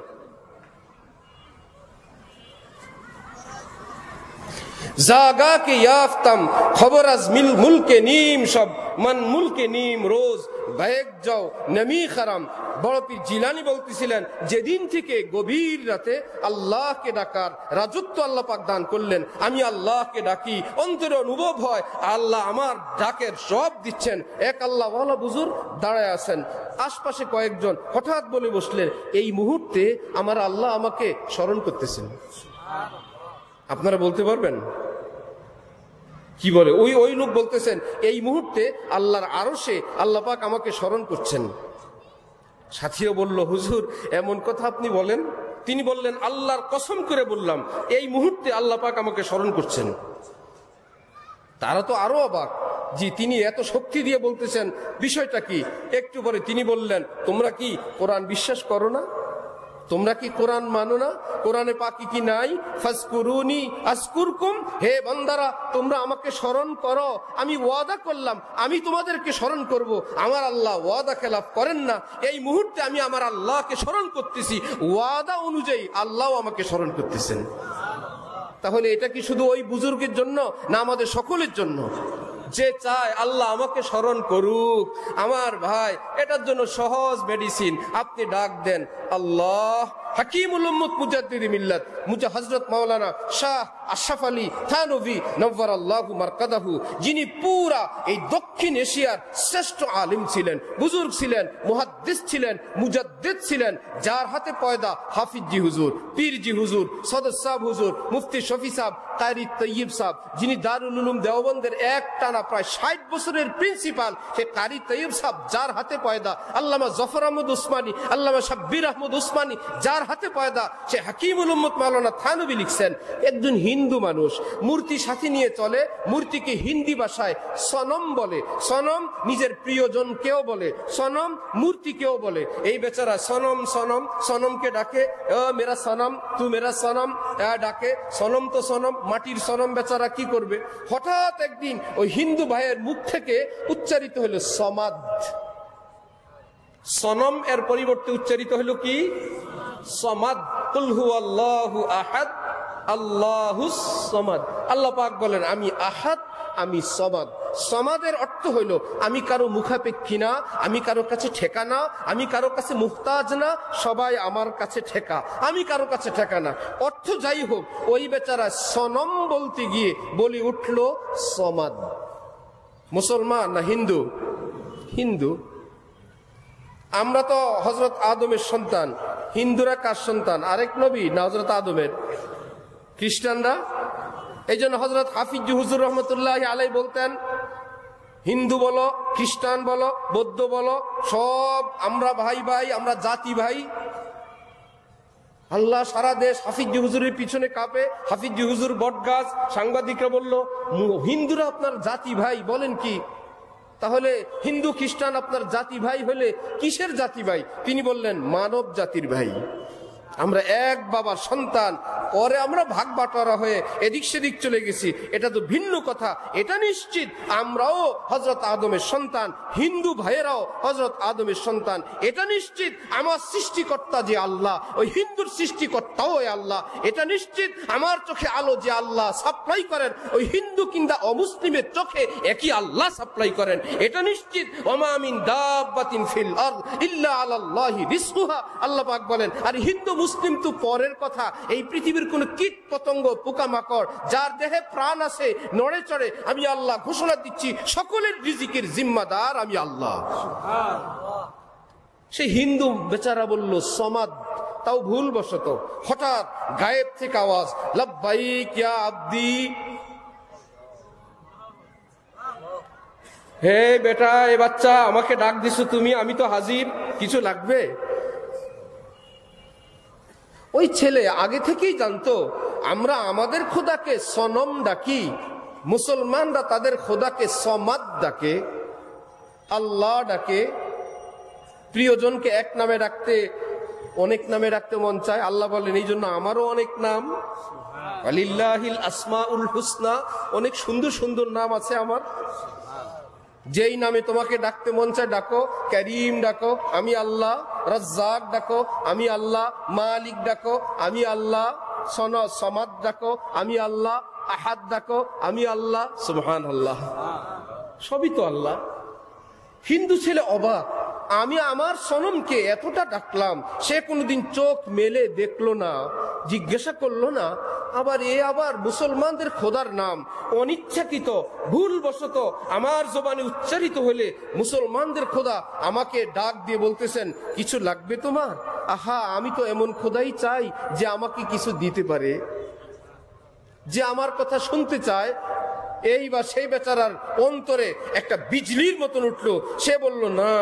জাগা কে ইয়াফতাম খবর আজ মুলকে নিম সব মন মুলকে নিম রোজ বাহেক যাও নমি খারাম। বড় পীর জিলানী বলতেছিলেন, যেদিন থেকে গভীর রাতে আল্লাহকে ডাকার রাজত্ব আল্লাহ পাক দান করলেন, আমি আল্লাহকে ডাকি, অন্তরে অনুভব হয় আল্লাহ আমার ডাকের সব দিচ্ছেন। এক আল্লাহ ওয়ালা বুজুর্গ দাঁড়ায় আছেন, আশপাশে কয়েকজন হঠাৎ বলে বসলেন, এই মুহূর্তে আমার আল্লাহ আমাকে স্মরণ করতেছেন। আপনারা বলতে পারবেন কি বলে? ওই লোক বলতেছেন, এই মুহূর্তে আল্লাহর আরশে আল্লাহ পাক আমাকে স্মরণ করছেন। সাথীও বলল, হুজুর এমন কথা আপনি বলেন? তিনি বললেন, আল্লাহর কসম করে বললাম এই মুহূর্তে আল্লাহ পাক আমাকে স্মরণ করছেন। তারা তো আরো অবাক, জি তিনি এত শক্তি দিয়ে বলতেছেন, বিষয়টা কি? একটু পরে তিনি বললেন, তোমরা কি কোরআন বিশ্বাস করো না? তোমরা কি কোরআন মানো না? কোরআনে পাকি কি নাই? ফাজকুরুনি আজকুরকুম, হে বান্দারা তোমরা আমাকে স্মরণ করো, আমি ওয়াদা করলাম আমি তোমাদেরকে স্মরণ করব। আমার আল্লাহ ওয়াদা খেলাফ করেন না। এই মুহূর্তে আমি আমার আল্লাহকে স্মরণ করতেছি, ওয়াদা অনুযায়ী আল্লাহও আমাকে স্মরণ করতেছেন। তাহলে এটা কি শুধু ওই বুজুর্গের জন্য না আমাদের সকলের জন্য? যে চায় আল্লাহ আমাকে স্মরণ করুক, আমার ভাই এটার জন্য সহজ মেডিসিন, আপনি ডাক দেন আল্লাহ হাকিমুল উম্মত মুজাদ্দিদি মিল্লাত হযরত মাওলানা শাহ আশরাফ আলী থানভী নওয়ারাল্লাহু মারকাদাহু, যিনি পুরা এই দক্ষিণ এশিয়ার শ্রেষ্ঠ আলিম ছিলেন, বুজুর্গ ছিলেন, মুহাদ্দিস ছিলেন, মুজাদ্দিদ ছিলেন, যার হাতে পয়দা হাফিজ জি হুজুর, পীর জি হুজুর, সদর সাহেব হুজুর, মুফতি শফি সাহেব, কারি তৈয়ব সাহেব, যিনি দারুল উলুম দেওবন্দের এক টানা প্রায় 60 বছরের প্রিন্সিপাল, সে কারি তৈয়ব সাহেব, যার হাতে পয়দা আল্লামা জফর আহমদ উসমানী, আল্লামা শাব্বির আহমদ উসমানী যার হাতে পয়দা, সে হাকিমুল উম্মত মাওলানা থানভী লিখছেন, একজন হিন্দু মানুষ মূর্তি সাথে নিয়ে চলে, মূর্তিকে হিন্দি ভাষায় সনম বলে, সনম নিজের প্রিয়জনকেও বলে, সনম মূর্তিকেও বলে। এই বেচারা সনম সনম সনমকে ডাকে, ও মেরা সনম তু মেরা সনম ডাকে, সনম তো সনম, মাটির সনম বেচারা কি করবে। হঠাৎ একদিন ওই হিন্দু ভাইয়ের মুখ থেকে উচ্চারিত হলো সমাদ। সনম এর পরিবর্তে উচ্চারিত হলো কি? সমাদ। কুল হুয়াল্লাহু আহাদ আল্লাহুস সমাদ। আল্লাহ পাক বলেন আমি আহাদ, আমি সমাদ। সমাদের অর্থ হইল আমি কারো মুখাপেক্ষী না, আমি কারো কাছে ঠেকা না, আমি কারো কাছে মুহতাজ না, সবাই আমার কাছে ঠেকা, আমি কারো কাছে ঠেকা না। অর্থ যাই হোক, ওই বেচারা সনম বলতে গিয়ে বলি উঠল সমাদ। মুসলমান না হিন্দু? হিন্দু। আমরা তো হযরত আদমের সন্তান। হিন্দুরা কার সন্তান? আরেক নবী না হযরত আদমের? খ্রিস্টানরা। এই জন্য হযরত হাফিজ হুজুর রহমতুল্লাহ আলাই বলতেন, হিন্দু বলো, খ্রিস্টান বলো, বৌদ্ধ বলো, সব আমরা ভাই ভাই, আমরা জাতি ভাই। আল্লাহ সারা দেশ হাফিজ হুজুরের পিছনে কাঁপে, হাফিজ হুজুর বটগাছ। সাংবাদিকরা বলল হিন্দুরা আপনার জাতি ভাই, বলেন কি? তাহলে হিন্দু খ্রিস্টান আপনার জাতি ভাই হলে কিসের জাতি ভাই? তিনি বললেন মানব জাতির ভাই, আমরা এক বাবার সন্তান। পরে আমরা ভাগ বাটোয়ারা হয়ে এদিক সেদিক চলে গেছি, এটা তো ভিন্ন কথা। এটা নিশ্চিত আমরাও হযরত আদমের সন্তান, হিন্দু ভাইয়েরাও হযরত আদমের সন্তান। এটা নিশ্চিত আমার সৃষ্টিকর্তা যে আল্লাহ, ওই হিন্দুর সৃষ্টিকর্তাও ওই আল্লাহ। এটা নিশ্চিত আমার চোখে আলো যে আল্লাহ সাপ্লাই করেন, ওই হিন্দু কিংবা অমুসলিমের চোখে একই আল্লাহ সাপ্লাই করেন। এটা নিশ্চিত ওমা মিন দাব্বাতিন ফিল আরদ ইল্লা আলাল্লাহি রিজকুহা। আল্লাহ পাক বলেন, আর হিন্দু মুসলিম তো পরের কথা। এই পৃথিবীর কোন কীট পতঙ্গ পোকামাকড় যার দেহে প্রাণ আছে, নড়ে চড়ে, আমি আল্লাহ ঘোষণা দিচ্ছি সকলের রিজিকের জিম্মাদার আমি আল্লাহ। সেই হিন্দু বেচারা বলল সমাদ, তাও ভুলবশত। হঠাৎ গায়েব থেকে আওয়াজ, লাব্বাইক ইয়া আব্দি। হে বেটা, এ বাচ্চা, আমাকে ডাক দিছো তুমি, আমি তো হাজির, কিছু লাগবে? ওই ছেলে আগে থেকেই জানতো আমরা আমাদের খোদাকে সনম ডাকি, মুসলমানরা তাদের খোদাকে সমাদ ডাকে, আল্লাহ ডাকে। প্রিয়জনকে এক নামে ডাকতে অনেক নামে ডাকতে মন চায়। আল্লাহ বলেন এই জন্য আমারও অনেক নাম, আলিল্লাহিল আসমাউল হুসনা, অনেক সুন্দর সুন্দর নাম আছে আমার। যেই নামে তোমাকে ডাকতে মন চায় ডাকো। করিম ডাকো, আমি আল্লাহ। রাজ্জাক ডাকো, আমি আল্লাহ। মালিক ডাকো, আমি আল্লাহ। সমাদ ডাকো, আমি আল্লাহ। আহাদ ডাকো, আমি আল্লাহ। সুবহানাল্লাহ, সবই তো আল্লাহ। হিন্দু ছেলে অবাক, আমি আমার সনমকে এতটা ডাকলাম, সে কোনোদিন চোখ মেলে দেখলো না, জিজ্ঞাসা করলো না। আবার মুসলমানদের খোদার নাম অনিচ্ছাকৃত ভুলবশত আমার জবানে উচ্চারিত হলে মুসলমানদের খোদা আমাকে ডাক দিয়ে বলতেছেন, কিছু লাগবে তোমার? আহা, আমি তো এমন খোদাই চাই যে আমাকে কিছু দিতে পারে, যে আমার কথা শুনতে চায়। এই বা সেই বেচারার অন্তরে একটা বিজলির মতন উঠলো। সে বলল, না,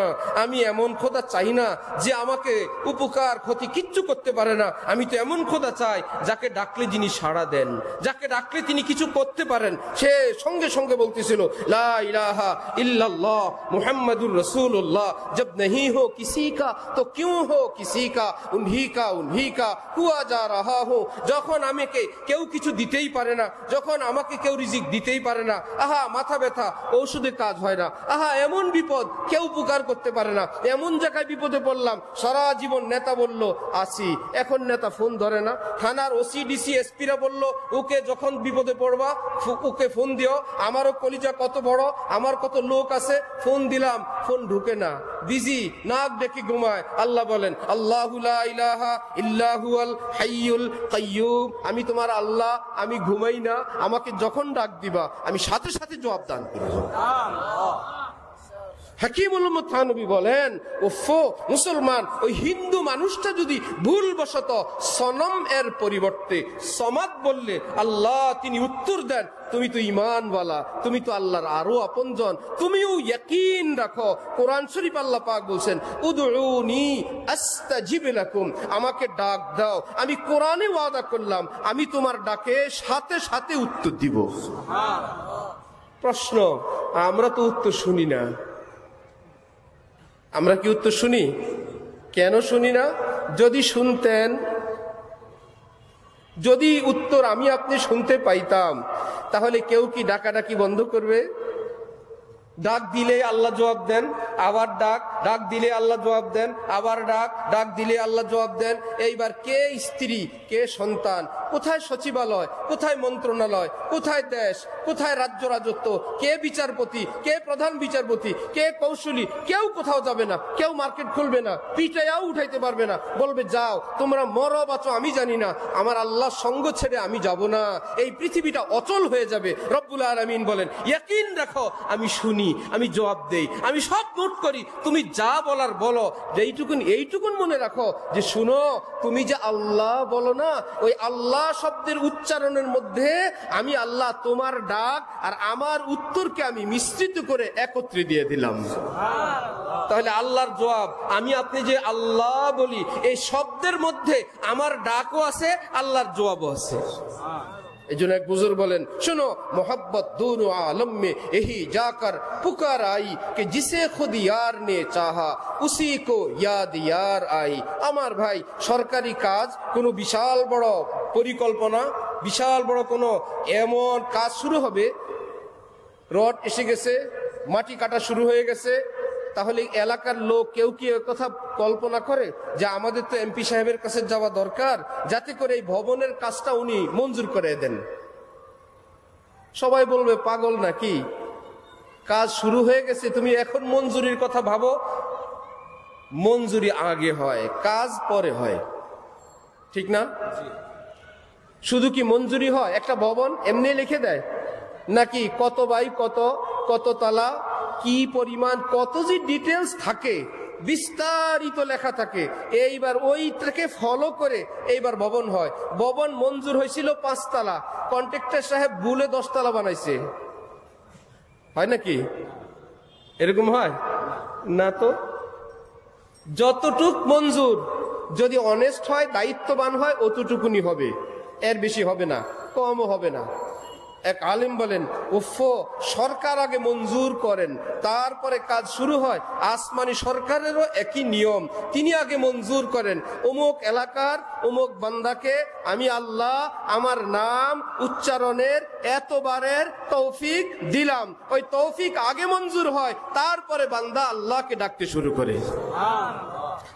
আমি এমন খোদা চাই না যে আমাকে উপকার ক্ষতি কিচ্ছু করতে পারে না। আমি তো এমন খোদা চাই যাকে ডাকলে যিনি সাড়া দেন, যাকে ডাকলে তিনি কিছু করতে পারেন। সে সঙ্গে সঙ্গে বলতেছিল, লা ইলাহা ইল্লাল্লাহ মুহাম্মাদুর রাসূলুল্লাহ, জব नहीं हो किसी का तो क्यों हो किसी का, उन्हीं का हुआ जा रहा हो। যখন আমাকে কেউ কিছু দিতেই পারে না, যখন আমাকে কেউ রিজিক দিতেই পারে না, আহা মাথা ব্যথা, ঔষধে কাজ হয় না, আহা এমন বিপদ, কেউ উপকার করতে পারে না, এমন জায়গায় বিপদে পড়লাম। সারা জীবন নেতা বলল আসি, এখন নেতা ফোন ধরে না। থানার ওসি ডিসি এসপিরা বলল ওকে যখন বিপদে পড়বা ওকে ফোন দিও। আমারও কলিজা কত বড়, আমার কত লোক আছে, ফোন দিলাম, ফোন ঢুকে না, বিজি, নাক ডেকে ঘুমায়। আল্লাহ বলেন, আল্লাহু লা ইলাহা ইল্লা হুয়াল হাইয়ুল কাইয়্যুম, আমি তোমার আল্লাহ, আমি ঘুমাই না, আমাকে যখন ডাক দিবা আমি সাথে সাথে জবাব দান করব। হাকিমুল উম্মত থানবী বলেন, ওফো মুসলমান, ওই হিন্দু মানুষটা যদি ভুলবশত সনম এর পরিবর্তে সমাদ বললে আল্লাহ তিনি উত্তর দেন, তুমি তো ঈমানওয়ালা, তুমি তো আল্লাহর আরো আপনজন, তুমিও ইয়াকিন রাখো। কোরআন শরীফ আল্লাহ পাক বলছেন, উদউনি আস্তাজিব লাকুম, আমাকে ডাক দাও, আমি কোরআনে ওয়াদা করলাম আমি তোমার ডাকে সাথে সাথে উত্তর দিব। প্রশ্ন, আমরা তো উত্তর শুনি না। আমরা কি উত্তর শুনি? কেন শুনি না? যদি শুনতেন, যদি উত্তর আমি আপনি শুনতে পাইতাম, তাহলে কেউ কি ডাকাডাকি বন্ধ করবে? ডাক দিলে আল্লাহ জবাব দেন, আবার ডাক দিলে আল্লাহ জবাব দেন, আবার ডাক দিলে আল্লাহ জবাব দেন। এইবার কে স্ত্রী, কে সন্তান, কোথায় সচিবালয়, কোথায় মন্ত্রণালয়, কোথায় দেশ, কোথায় রাজ্য রাজত্ব, কে বিচারপতি, কে প্রধান বিচারপতি, কে কৌশলী, কেউ কোথাও যাবে না, কেউ মার্কেট খুলবে না, পিটাইয়াও উঠাইতে পারবে না, বলবে যাও তোমরা মরো বাঁচো আমি জানি না, আমার আল্লাহর সঙ্গ ছেড়ে আমি যাব না, এই পৃথিবীটা অচল হয়ে যাবে। রব্বুল আলামিন বলেন, ইয়াকিন রাখো আমি শুনি, আমি জবাব দেই, আমি সব নোট করি, তুমি যা বলার বলো। এইটুকুন মনে রাখো যে শুনো, তুমি যে আল্লাহ বলো না, ওই আল্লাহ শব্দের উচ্চারণের মধ্যে আমি আল্লাহ তোমার ডাক আর আমার উত্তরকে আমি মিশ্রিত করে একত্রে দিয়ে দিলাম। তাহলে আল্লাহর জবাব, আমি আপনি যে আল্লাহ বলি, এই শব্দের মধ্যে আমার ডাকও আছে, আল্লাহর জবাবও আছে। এই জন্য এক বুজুর্গ বলেন, শোনো, মোহব্বত दोनों आलम में यही जाकर पुकार आई कि जिसे खुद यार ने चाहा उसी को याद यार आई। আমার ভাই, সরকারি কাজ, কোনো বিশাল বড় পরিকল্পনা, বিশাল বড় কোনো এমন কাজ শুরু হবে, রড এসে গেছে, মাটি কাটা শুরু হয়ে গেছে, তাহলে এলাকার লোক কেউ কি কথা কল্পনা করে যে আমাদের তো এমপি সাহেবের কাছে যাওয়া দরকার, যাতে করে এই ভবনের কাজটা উনি মঞ্জুর করে দেন? সবাই বলবে পাগল নাকি, কাজ শুরু হয়ে গেছে, তুমি এখন মঞ্জুরির কথা ভাবো। মঞ্জুরি আগে হয়, কাজ পরে হয়, ঠিক না? শুধু কি মঞ্জুরি হয়? একটা ভবন এমনি লিখে দেয় নাকি? কত বাই কত, কত তলা, কি পরিমাণ, কত যে ডিটেলস থাকে, বিস্তারিত লেখা থাকে। এইবার ওইটাকে ফলো করে এইবার ভবন হয়। ভবন মঞ্জুর হয়েছিল 5 তলা, কন্ট্রাক্টর সাহেব ভুলে 10 তলা বানাইছে। হয় নাকি? এরকম হয় না তো। যতটুক মঞ্জুর, যদি অনেস্ট হয়, দায়িত্ববান হয়, অতটুকুনি হবে, এর বেশি হবে না, কমও হবে না। এক আলেম বলেন, ওফো, সরকার আগে মঞ্জুর করেন, তারপরে কাজ শুরু হয়। আসমানি সরকারেরও একই নিয়ম, তিনি আগে মঞ্জুর করেন, অমুক এলাকার অমুক বান্দাকে আমি আল্লাহ আমার নাম উচ্চারণের এতবারের তৌফিক দিলাম। ওই তৌফিক আগে মঞ্জুর হয়, তারপরে বান্দা আল্লাহকে ডাকতে শুরু করে।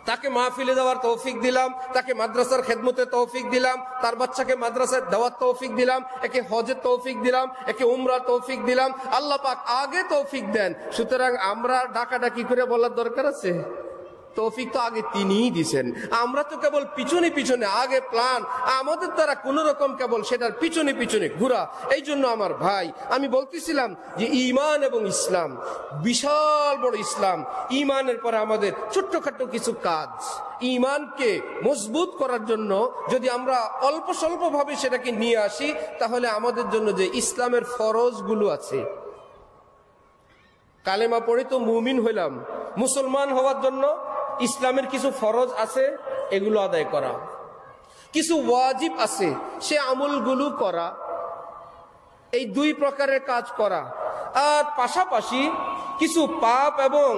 তাকে মাহফিলে যাওয়ার তৌফিক দিলাম, তাকে মাদ্রাসার খেদমতে তৌফিক দিলাম, তার বাচ্চাকে মাদ্রাসায় দেওয়ার তৌফিক দিলাম, একে হজের তৌফিক দিলাম, একে উমরার তৌফিক দিলাম। আল্লাহ পাক আগে তৌফিক দেন। সুতরাং আমরা ডাকাডাকি করে বলার দরকার আছে? তৌফিক তো আগে তিনিই দিছেন, আমরা তো কেবল পিছনে পিছনে, আগে প্ল্যান, আমাদের দ্বারা কোন রকম কেবল সেটার পিছনে পিছনে ঘোরা। এই জন্য আমার ভাই, আমি বলতেছিলাম যে ঈমান এবং ইসলাম বিশাল বড়। ইসলাম, ঈমানের পরে আমাদের ছোট্টখাট্ট কিছু কাজ, ঈমানকে মজবুত করার জন্য যদি আমরা অল্প স্বল্প ভাবে সেটাকে নিয়ে আসি, তাহলে আমাদের জন্য যে ইসলামের ফরজগুলো আছে, কালেমা পড়ে তো মুমিন হইলাম, মুসলমান হওয়ার জন্য ইসলামের কিছু ফরজ আছে, এগুলো আদায় করা, কিছু ওয়াজিব আছে, সে আমলগুলো করা, এই 2 প্রকারের কাজ করা। আর পাশাপাশি কিছু পাপ এবং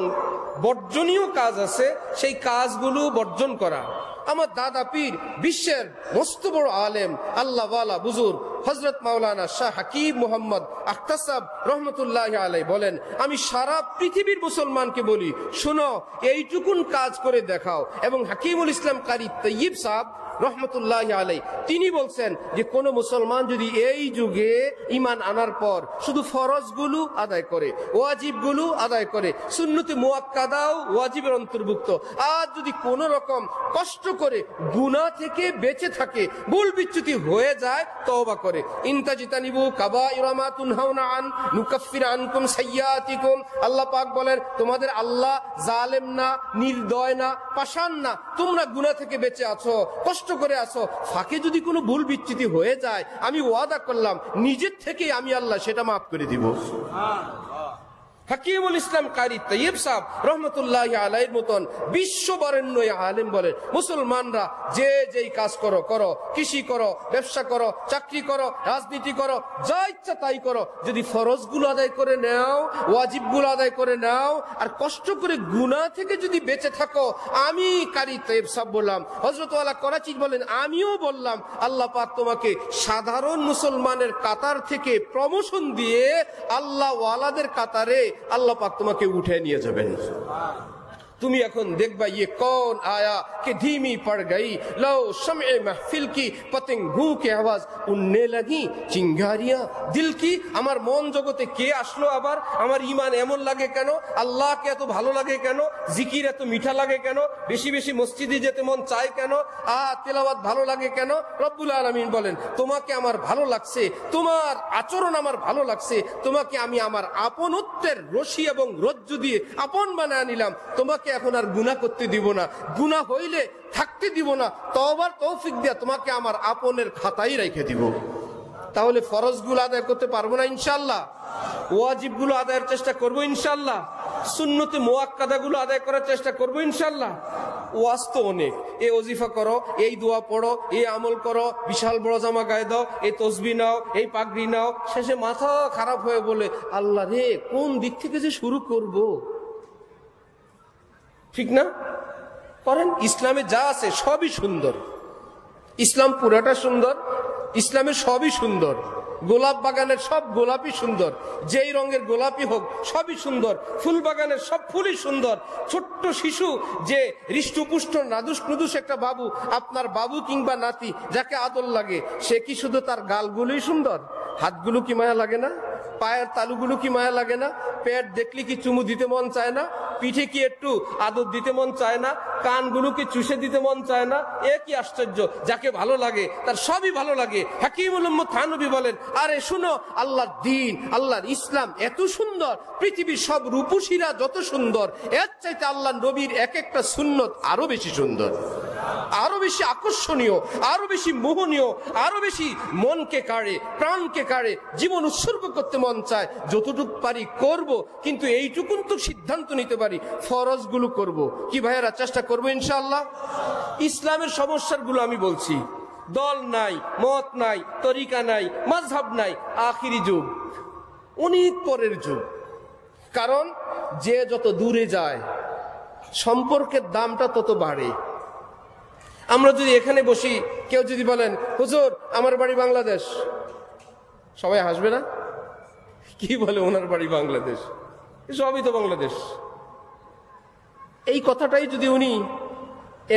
বর্জনীয় কাজ আছে, সেই কাজগুলো বর্জন করা। আমার দাদা পীর, বিশ্বের মস্ত বড় আলেম, আল্লাহওয়ালা বুজুর্গ হযরত মাওলানা শাহ হাকিম মুহাম্মদ আখতার সাহেব রহমতুল্লাহ আলাইহি বলেন, আমি সারা পৃথিবীর মুসলমানকে বলি, শোনো, এইটুকুন কাজ করে দেখাও। এবং হাকিমুল ইসলাম কারি তৈয়ব সাহেব রহমতুল্লাহি আলাইহি তিনি বলছেন যে কোন মুসলমান যদি এই যুগে ঈমান আনার পর শুধু ফরজগুলো আদায় করে, ওয়াজিবগুলো আদায় করে, সুন্নতে মুআক্কাদাও ওয়াজিবের অন্তর্ভুক্ত, আর যদি কোন রকম কষ্ট করে গুনাহ থেকে বেঁচে থাকে, ভুল বিচ্যুতি হয়ে যায়, তওবা করে, ইনতাজিতানিবু কাবাইরা মা তুনহাউনা আন নুকাফির আনকুম সাইয়্যাতিকুম, আল্লাহ পাক বলেন তোমাদের আল্লাহ জালেম না, নির্দয় না, পাষাণ না, তোমরা গুনাহ থেকে বেঁচে আছো, কষ্ট করে আছো, ফাঁকে যদি কোনো ভুল বিচ্যুতি হয়ে যায় আমি ওয়াদা করলাম নিজের থেকে আমি আল্লাহ সেটা মাফ করে দিব। হাকিমুল ইসলাম কারি তাইয়্যিব সাহেব রহমতুল্লাহি আলাইহির মতন বিশ্ববরেণ্য আলেম বলেন মুসলমানরা যে যেই কাজ করো করো, কৃষি করো, ব্যবসা করো, চাকরি করো, রাজনীতি করো, যা ইচ্ছা তাই করো, যদি ফরজগুলো আদায় করে নাও, ওয়াজিবগুলো আদায় করে নাও, আর কষ্ট করে গুনাহ থেকে যদি বেঁচে থাকো, আমি কারি তাইয়্যিব সাহেব বললাম, হযরত ওয়ালা করাচি বলেন আমিও বললাম, আল্লাহ পাক তোমাকে সাধারণ মুসলমানের কাতার থেকে প্রমোশন দিয়ে আল্লাহ ওয়ালাদের কাতারে আল্লাহ পাক তোমাকে উঠে নিয়ে যাবেন। তুমি এখন দেখবা ये कौन आया कि धीमी पड़ गई लो शम्ए महफिल की पतंगों की आवाज उड़ने लगी चिंगारियां दिल की। আমার মন জগতে কে আসলো আবার? আমার ঈমান এমন লাগে কেন? আল্লাহকে এত ভালো লাগে কেন? জিকির এত মিঠা লাগে কেন? বেশি বেশি মসজিদে যেতে মন চায় কেন? তেলাওয়াত ভালো লাগে কেন? রব্বুল আলামিন বলেন তোমাকে আমার ভালো লাগছে, তোমার আচরণ আমার ভালো লাগছে, তোমাকে আমি আমার আপনত্বের রশি এবং রজ্জু দিয়ে আপন বানায় নিলাম, তোমাকে এখন আর গুনাহ করতে দিব না, গুনাহ হইলে থাকতে দিব না, তওবার তৌফিক দিয়া তোমাকে আমার আপনের খাতায় রেখে দিব। তাহলে ফরজগুলো আদায় করতে পারবো না ইনশাআল্লাহ? ওয়াজিবগুলো আদায়ের চেষ্টা করবো ইনশাআল্লাহ? সুন্নতে মুআক্কাদাগুলো আদায় করার চেষ্টা করবো ইনশাআল্লাহ? ওয়াজ তো অনেক, এই ওজিফা করো, এই দোয়া পড়ো, এই আমল করো, বিশাল বড় জামা গায়ে দাও, এই তসবিহ নাও, এই পাগড়ি নাও, শেষে মাথা খারাপ হয়ে বলে আল্লাহ রে কোন দিক থেকে যে শুরু করব? ঠিক না? করেন। ইসলামে যা আছে সবই সুন্দর, ইসলাম পুরাটা সুন্দর, ইসলামের সবই সুন্দর, গোলাপ বাগানের সব গোলাপই সুন্দর, যেই রঙের গোলাপই হোক সবই সুন্দর, ফুল বাগানের সব ফুলই সুন্দর। ছোট্ট শিশু যে হৃষ্টপুষ্ট নাদুস নুদুস একটা বাবু, আপনার বাবু কিংবা নাতি যাকে আদর লাগে, সে কি শুধু তার গালগুলোই সুন্দর? হাতগুলো কি মায়া লাগে না? পায়ের তালুগুলো কি মায়া লাগে না? পেট দেখলে কি চুমু দিতে মন চায় না? পিঠে কি একটু আদর দিতে মন চায় না? কানগুলো কি চুষে দিতে মন চায় না? এ কি আশ্চর্য! যাকে ভালো লাগে তার সবই ভালো লাগে। হাকিমুল উম্মত থানবী বলেন আরে শুনো, আল্লাহর দ্বীন, আল্লাহর ইসলাম এত সুন্দর, পৃথিবীর সব রূপসীরা যত সুন্দর, এর চাইতে আল্লাহর নবীর এক একটা সুন্নত আরো বেশি সুন্দর, আরো বেশি আকর্ষণীয়, আরো বেশি মোহনীয়, আরো বেশি মনকে কাড়ে, প্রাণকে কাড়ে, জীবন উৎসর্গ করতে মন চায়। যতটুকু পারি করব, কিন্তু এইটুকুন তো সিদ্ধান্ত নিতে পারি ফরজগুলো করব। কি ভাইয়েরা, চেষ্টা করবো ইনশাআল্লাহ? ইসলামের সমস্যাগুলো আমি বলছি, দল নাই, মত নাই, তরিকা নাই, মাযহাব নাই, আখিরি যুগ, অনেক পরের যুগ। কারণ যে যত দূরে যায় সম্পর্কের দামটা তত বাড়ে। আমরা যদি এখানে বসি, কেউ যদি বলেন হুজুর আমার বাড়ি বাংলাদেশ, সবাই হাসবে না? কি বলে ওনার বাড়ি বাংলাদেশ? সবই তো বাংলাদেশ। এই কথাটাই যদি উনি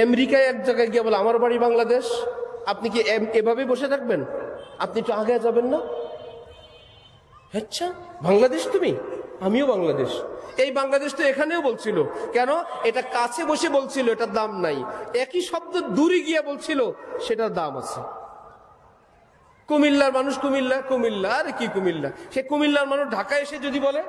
আমেরিকায় এক জায়গায় গিয়ে বলে আমার বাড়ি বাংলাদেশ, আপনি কি এভাবে বসে থাকবেন? আপনি একটু আগে যাবেন না? আচ্ছা বাংলাদেশ তুমি, আমিও বাংলাদেশ। এই বাংলাদেশ তো এখানেও বলছিল, কেন? এটা কাছে বসে বলছিল এটার দাম নাই, একই শব্দ দূরে গিয়ে বলছিল সেটার দাম আছে। কুমিল্লার মানুষ কুমিল্লা, কুমিল্লা আরে কি কুমিল্লা, সে কুমিল্লার মানুষ ঢাকায় এসে যদি বলে,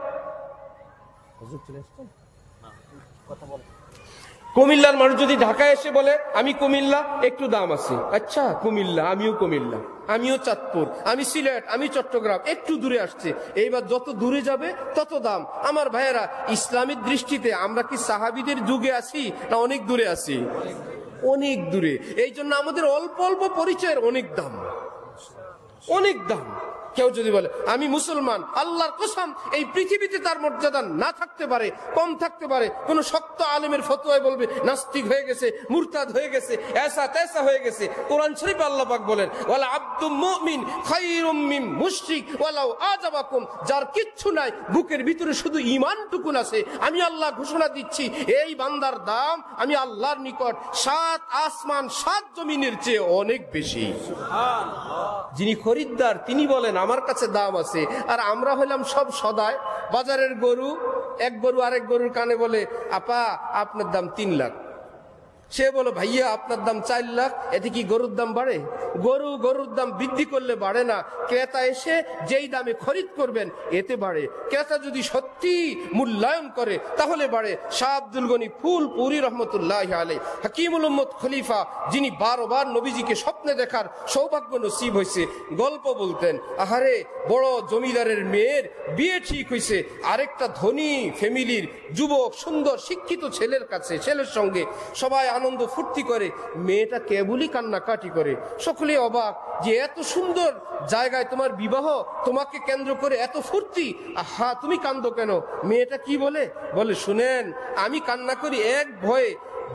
কুমিল্লার মানুষ যদি ঢাকায় এসে বলে আমি কুমিল্লা, একটু দাম আছে। আচ্ছা কুমিল্লা, আমিও কুমিল্লা, আমিও চাঁদপুর, আমি সিলেট, আমি চট্টগ্রাম, একটু দূরে আসছে। এইবার যত দূরে যাবে তত দাম। আমার ভাইয়েরা, ইসলামিক দৃষ্টিতে আমরা কি সাহাবীদের যুগে আছি না অনেক দূরে আছি? অনেক দূরে। এই জন্য আমাদের অল্প অল্প পরিচয়ের অনেক দাম, অনেক দাম। কেউ যদি বলে আমি মুসলমান, আল্লাহর কসম এই পৃথিবীতে তার মর্যাদা না থাকতে পারে, কম থাকতে পারে। কোন শক্ত আলেমের ফতোয়ায় বলবে নাস্তিক হয়ে গেছে, মুরতাদ হয়ে গেছে, এসা তেসা হয়ে গেছে। কোরআন শরীফে আল্লাহ পাক বলেন ওয়ালা আব্দুম মুমিন খায়রুম মিন মুশরিক ওয়ালাউ আজাবাকুম, যার কিচ্ছু নাই, বুকের ভিতরে শুধু ঈমানটুকুন আছে, আমি আল্লাহ ঘোষণা দিচ্ছি এই বান্দার দাম আমি আল্লাহর নিকট 7 আসমান 7 জমিনের চেয়ে অনেক বেশি। যিনি খরিদ্দার তিনি বলেন আমার কাছে দাম আছে, আর আমরা হইলাম সব সদায়। বাজারের গরু, এক গরু আরেক গরুর কানে বলে আপা আপনার দাম 3 লাখ। সে বলো ভাইয়া আপনার দাম 4 লাখ। এতে কি গরুর দাম বাড়ে? গরুর দাম বৃদ্ধি করলে বাড়ে না, ক্রেতা এসে যেই দামে খরিদ করবেন এতে বাড়ে। ক্রেতা যদি সত্যি মূল্যায়ন করে তাহলে বাড়ে। শাহ আব্দুল গনি ফুলপুরি রহমতুল্লাহ আলাইহি, হাকিমুল উম্মত খলিফা, যিনি 12 বার নবীজিকে স্বপ্নে দেখার সৌভাগ্য নসিব হয়েছে, গল্প বলতেন। আহারে বড় জমিদারের মেয়ের বিয়ে ঠিক হয়েছে আরেকটা ধনী ফ্যামিলির যুবক সুন্দর শিক্ষিত ছেলের সঙ্গে, সবাই আনন্দ ফুর্তি করে, মেয়েটা কেবলই কান্নাকাটি করে। সকলে অবাক যে এত সুন্দর জায়গায় তোমার বিবাহ, তোমাকে কেন্দ্র করে এত ফুর্তি, আহা তুমি কান্দো কেন? মেয়েটা কি বলে? বলে শুনেন আমি কান্না করি এক ভয়ে,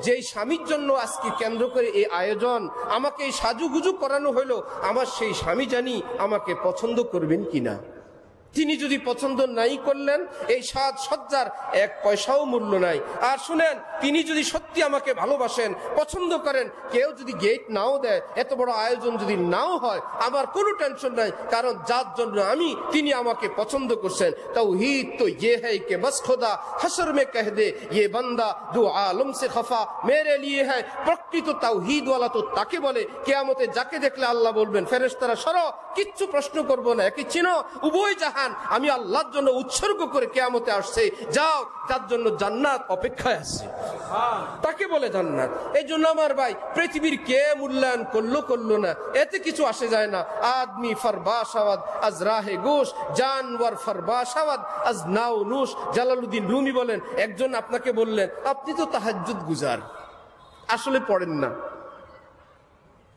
যেই স্বামীর জন্য আজকে কেন্দ্র করে এই আয়োজন, আমাকে এই সাজুগুজু করানো হলো, আমার সেই স্বামী জানি আমাকে পছন্দ করবেন কিনা। তিনি যদি পছন্দ নাই করলেন এই সাজ সজ্জার 1 পয়সাও মূল্য নাই। আর শুনেন তিনি যদি সত্যি আমাকে ভালোবাসেন, পছন্দ করেন, কেউ যদি গেট নাও দেয়, এত বড় আয়োজন যদি নাও হয়, আমার কোনো টেনশন নাই, কারণ যার জন্য আমি তিনি আমাকে পছন্দ করছেন। তাওহীদ তো ये है कि बस खुदा हशर में कह दे ये बंदा दो आलम से खफा मेरे लिए है। প্রকৃত তাওহীদ ওয়ালা তো তাকে বলে কিয়ামতে যাকে দেখলে আল্লাহ বলবেন ফেরেশতারা সরো, কিচ্ছু প্রশ্ন করবো না, একে চিনো, উভয় জাহান আমি আল্লাহর জন্য উৎসর্গ করে কিয়ামতে আসছে, যাও তার জন্য জান্নাত অপেক্ষায় আছে, তাকে বলে জান্নাত। এই জন্য আমার ভাই পৃথিবীর কে মূল্যায়ন করলো না এতে কিছু আসে যায় না। আদমি ফরবাশাওয়াদ আজ রাহে গোশ, জানওয়ার ফরবাশাওয়াদ আজ নাও নুশ। জালালউদ্দিন রুমি বলেন একজন আপনাকে বললেন আপনি তো তাহাজ্জুদ গুজার, আসলে পড়েন না,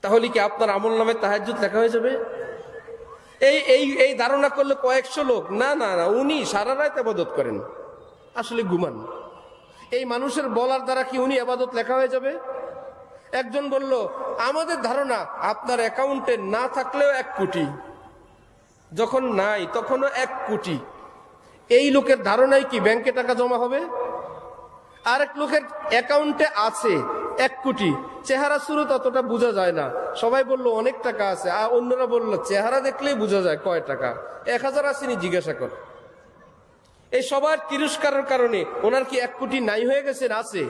তাহলে কি আপনার আমলনামে তাহাজ্জুদ লেখা হয়ে যাবে? এই ধারণা করলে কয়েকশো লোক, না উনি সারা রাত ইবাদত করেন, আসলে ঘুমান। এই মানুষের বলার দ্বারা কি উনি ইবাদত লেখা হয়ে যাবে? একজন বলল আমাদের ধারণা আপনার অ্যাকাউন্টে না থাকলেও 1 কোটি, যখন নাই তখনও 1 কোটি। এই লোকের ধারণায় কি ব্যাংকে টাকা জমা হবে? আরেক লোকের অ্যাকাউন্টে আছে 1 কোটি, চেহারা সুরত অতটা বোঝা যায় না, সবাই বলল অনেক টাকা আছে, আর অন্যরা বলল চেহারা দেখলেই বোঝা যায় কয় টাকা, 1000 আসেনি জিজ্ঞাসা কর। এই সবার তিরস্কারের কারণে ওনার কি 1 কোটি নাই হয়ে গেছে? আছে।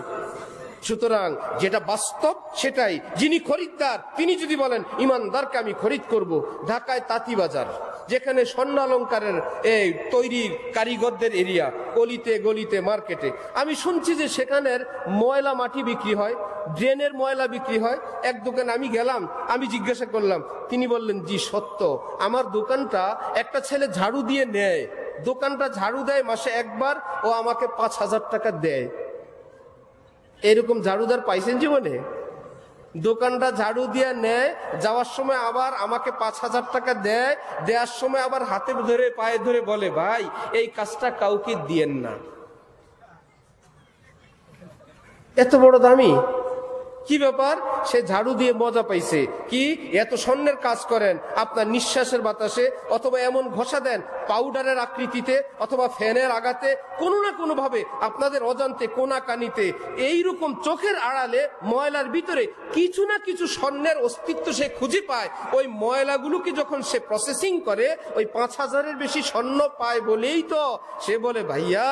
সুতরাং যেটা বাস্তব সেটাই। যিনি খরিদ্দার তিনি যদি বলেন ইমানদারকে আমি খরিদ করব, ঢাকায় তাঁতিবাজার, যেখানে স্বর্ণ অলঙ্কারের এই তৈরির কারিগরদের এরিয়া, গলিতে গলিতে মার্কেটে, আমি শুনছি যে সেখানের ময়লা মাটি বিক্রি হয়, ড্রেনের ময়লা বিক্রি হয়। এক দোকানে আমি গেলাম, আমি জিজ্ঞাসা করলাম, তিনি বললেন জি সত্য, আমার দোকানটা একটা ছেলে ঝাড়ু দিয়ে নেয়, দোকানটা ঝাড়ু দেয় মাসে একবার, ও আমাকে 5000 টাকা দেয়। এরকম ঝাড়ুদার পাইছেন জীবনে? দোকানটা ঝাড়ু দিয়ে নেয়, যাওয়ার সময় আবার আমাকে 5000 টাকা দেয়, দেওয়ার সময় আবার হাতে ধরে পায়ে ধরে বলে ভাই এই কাজটা কাউকে দিয়েন না। এত বড় দামি কি ব্যাপার? সে ঝাড়ু দিয়ে মজা পাইছে। কি এত স্বর্ণের কাজ করেন আপনার নিঃশ্বাসের বাতাসে, অথবা এমন ঘষা দেন পাউডারের আকৃতিতে, অথবা ফ্যানের আঘাতে, কোনো না কোনো ভাবে আপনাদের অজান্তে কোনা কানিতে এইরকম চোখের আড়ালে ময়লার ভিতরে কিছু না কিছু স্বর্ণের অস্তিত্ব সে খুঁজে পায়। ওই ময়লাগুলোকে যখন সে প্রসেসিং করে ওই 5000-এর বেশি স্বর্ণ পায় বলেই তো সে বলে ভাইয়া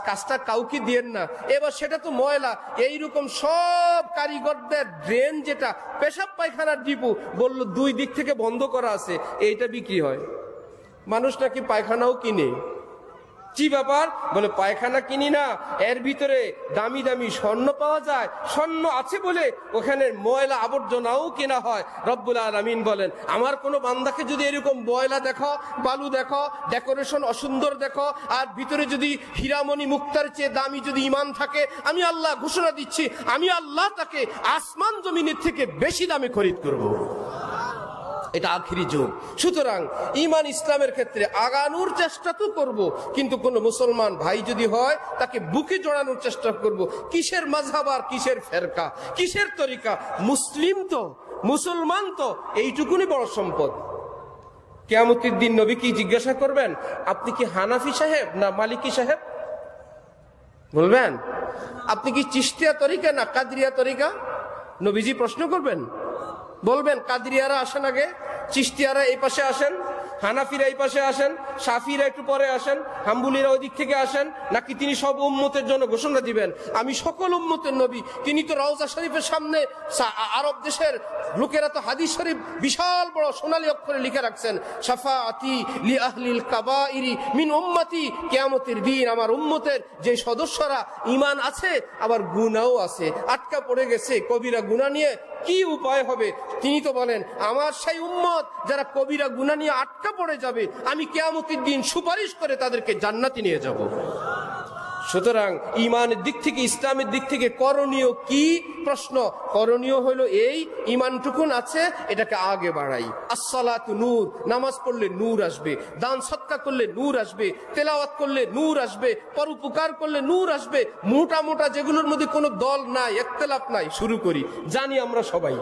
কাজটা কাউকে দিয়েন না। এবার সেটা তো ময়লা। এইরকম সব কারিগরদের ড্রেন, যেটা পেশাব পায়খানার ডিপু, বললো 2 দিক থেকে বন্ধ করা আছে, এইটা বিক্রি হয়। মানুষ নাকি পায়খানাও কিনে। কি ব্যাপার? বলে পায়খানা কিনি না, এর ভিতরে দামি দামি স্বর্ণ পাওয়া যায়, স্বর্ণ আছে বলে ওখানে ময়লা আবর্জনাও কেনা হয়। রব্বুল আলামিন বলেন আমার কোন বান্দাকে যদি এরকম ময়লা দেখো, বালু দেখো, ডেকোরেশন অসুন্দর দেখো, আর ভিতরে যদি হীরামণি মুক্তার চেয়ে দামি যদি ঈমান থাকে, আমি আল্লাহ ঘোষণা দিচ্ছি আমি আল্লাহ তাকে আসমান জমিনের থেকে বেশি দামে খরিদ করব। এটা আখিরি যুগ। সুতরাং ঈমান ইসলামের ক্ষেত্রে আগানোর চেষ্টা তো করব, কিন্তু কোন মুসলমান ভাই যদি হয় তাকে বুকে জড়ানোর চেষ্টা করব। কিসের মাযহাব আর কিসের ফেরকা, কিসের তরিকা? মুসলিম তো, মুসলমান তো, এইটুকুনি বড় সম্পদ। কিয়ামতের দিন নবী কি জিজ্ঞাসা করবেন? আপনি কি হানাফি সাহেব না মালিকি সাহেব? বলবেন আপনি কি চিশতিয়া তরিকা না কাদরিয়া তরিকা? নবীজি প্রশ্ন করবেন, বলবেন কাদরিয়ারা আসেন আগে, চিশতিয়ারা এই পাশে আসেন, হানাফিরা এই পাশে আসেন, শাফিরা একটু পরে আসেন, হাম্বলিরা ওই দিক থেকে আসেন, নাকি তিনি সব উম্মতের জন্য ঘোষণা দিবেন আমি সকল উম্মতের নবী? তিনি তো রওজা শরীফের সামনে, আরব দেশের লোকেরা তো হাদিস শরীফ বিশাল বড় সোনালী অক্ষরে লিখে রাখছেন, শাফাআতি লি আহলিল কাবাইরি মিন উম্মতি, কিয়ামতের দিন আমার উম্মতের যে সদস্যরা ঈমান আছে আবার গুনাহও আছে, আটকা পড়ে গেছে কবিরা গুনাহ নিয়ে, কি উপায় হবে? তিনি তো বলেন আমার সেই উম্মত যারা কবিরা গুনাহ নিয়ে আটকা পড়ে যাবে, আমি কিয়ামতের দিন সুপারিশ করে তাদেরকে জান্নাতে নিয়ে যাব। সুতরাং ঈমানের দিক থেকে, ইসলামের দিক থেকে করণীয় কি? প্রশ্ন করণীয় হলো এই, ঈমানটুকুন আছে এটাকে আগে বাড়াই। আসসালাতু নূর, নামাজ পড়লে নূর আসবে, দান সদকা করলে নূর আসবে, তেলাওয়াত করলে নূর আসবে, পরোপকার করলে নূর আসবে। মোটা মোটা যেগুলোর মধ্যে কোনো দল নাই, ইখতিলাফ নাই, শুরু করি, জানি আমরা সবাই।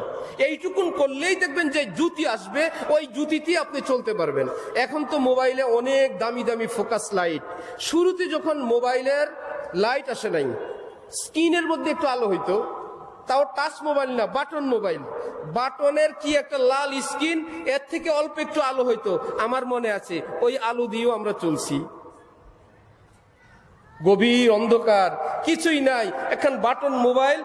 এইটুকুন করলেই দেখবেন যে জুতি আসবে, ওই জুতিতেই আপনি চলতে পারবেন। এখন তো মোবাইলে অনেক দামি দামি ফোকাস লাইট। শুরুতে যখন মোবাইলের লাইট আসে নাই, স্ক্রিনের মধ্যে একটু আলো হইতো, তাও টাচ মোবাইল না, বাটন মোবাইল, বাটনের কি একটা লাল স্ক্রিন, এর থেকে অল্প একটু আলো হইতো। আমার মনে আছে ওই আলো দিয়েও আমরা চলছি, গভীর অন্ধকার, কিছুই নাই, এখন বাটন মোবাইল,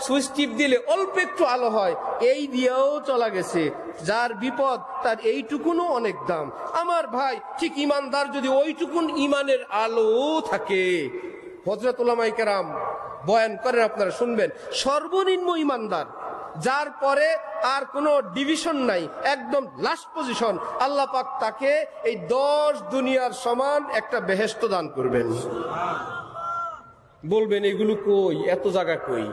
সুইচ টিপ দিলে অল্প একটু আলো হয়, এই দিয়েও চলা গেছে। যার বিপদ তার এইটুকুনও অনেক দাম। আমার ভাই, ঠিক ইমানদার যদি ওইটুকুন ইমানের আলো থাকে, হযরত উলামায়ে কেরাম বয়ান করেন, আপনারা শুনবেন, সর্বনিম্ন ইমানদার যার পরে আর কোনো ডিভিশন নাই, একদম লাস্ট পজিশন, আল্লাহ পাক তাকে এই 10 দুনিয়ার সমান একটা বেহেশত দান করবেন। বলবেন এগুলো কই, এত জায়গা কই?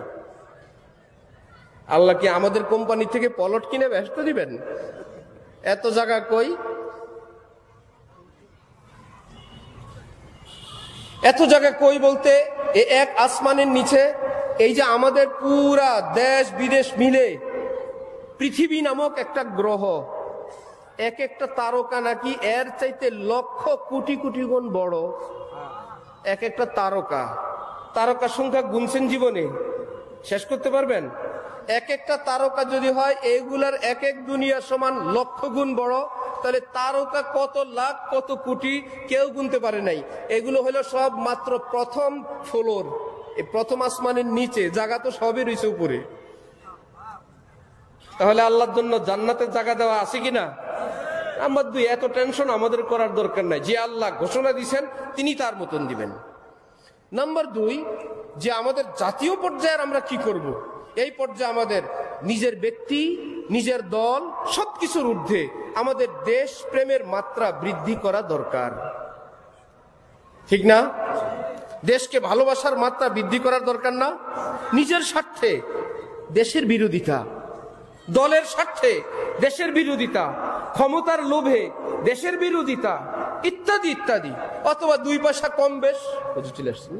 আল্লাহ কি আমাদের কোম্পানি থেকে পলট কিনে বেহেশত দিবেন? এত জায়গা কই? এত জায়গা কই বলতে এক আসমানের নিচে, এই যে আমাদের পুরা দেশ বিদেশ মিলে পৃথিবী নামক একটা গ্রহ, এক একটা তারকা নাকি এর চাইতে লক্ষ কোটি কোটি গুণ বড়। এক একটা তারকা, তারকা সংখ্যা গুনছেন জীবনে? শেষ করতে পারবেন? এক একটা তারকা যদি হয় এগুলার এক এক দুনিয়া সমান লক্ষ গুণ বড়, তাহলে তারকা কত লাখ কত কোটি কেউ গুনতে পারে নাই। এগুলো হলো সব মাত্র প্রথম ফ্লোর, এই প্রথম আসমানের নিচে, জায়গা তো সবই রয়েছে উপরে। তাহলে আল্লাহর জন্য জান্নাতের জায়গা দেওয়া আছে কিনা? নাম্বার 2, এত টেনশন আমাদের করার দরকার নাই, যে আল্লাহ ঘোষণা দিয়েছেন তিনি তার মতন দিবেন। নাম্বার 2, যে আমাদের জাতীয় পর্যায়ের আমরা কি করব, এই পর্যায়ে আমাদের নিজের ব্যক্তি, নিজের দল, সবকিছুর ঊর্ধ্বে আমাদের দেশ প্রেমের মাত্রা বৃদ্ধি করা দরকার, ঠিক না? দেশকে ভালোবাসার মাত্রা বৃদ্ধি করার দরকার না? নিজের স্বার্থে দেশের বিরোধিতা, দলের স্বার্থে দেশের বিরোধিতা, ক্ষমতার লোভে দেশের বিরোধিতা, ইত্যাদি ইত্যাদি, অথবা 2 পয়সা কম বেশ চলে আসছে।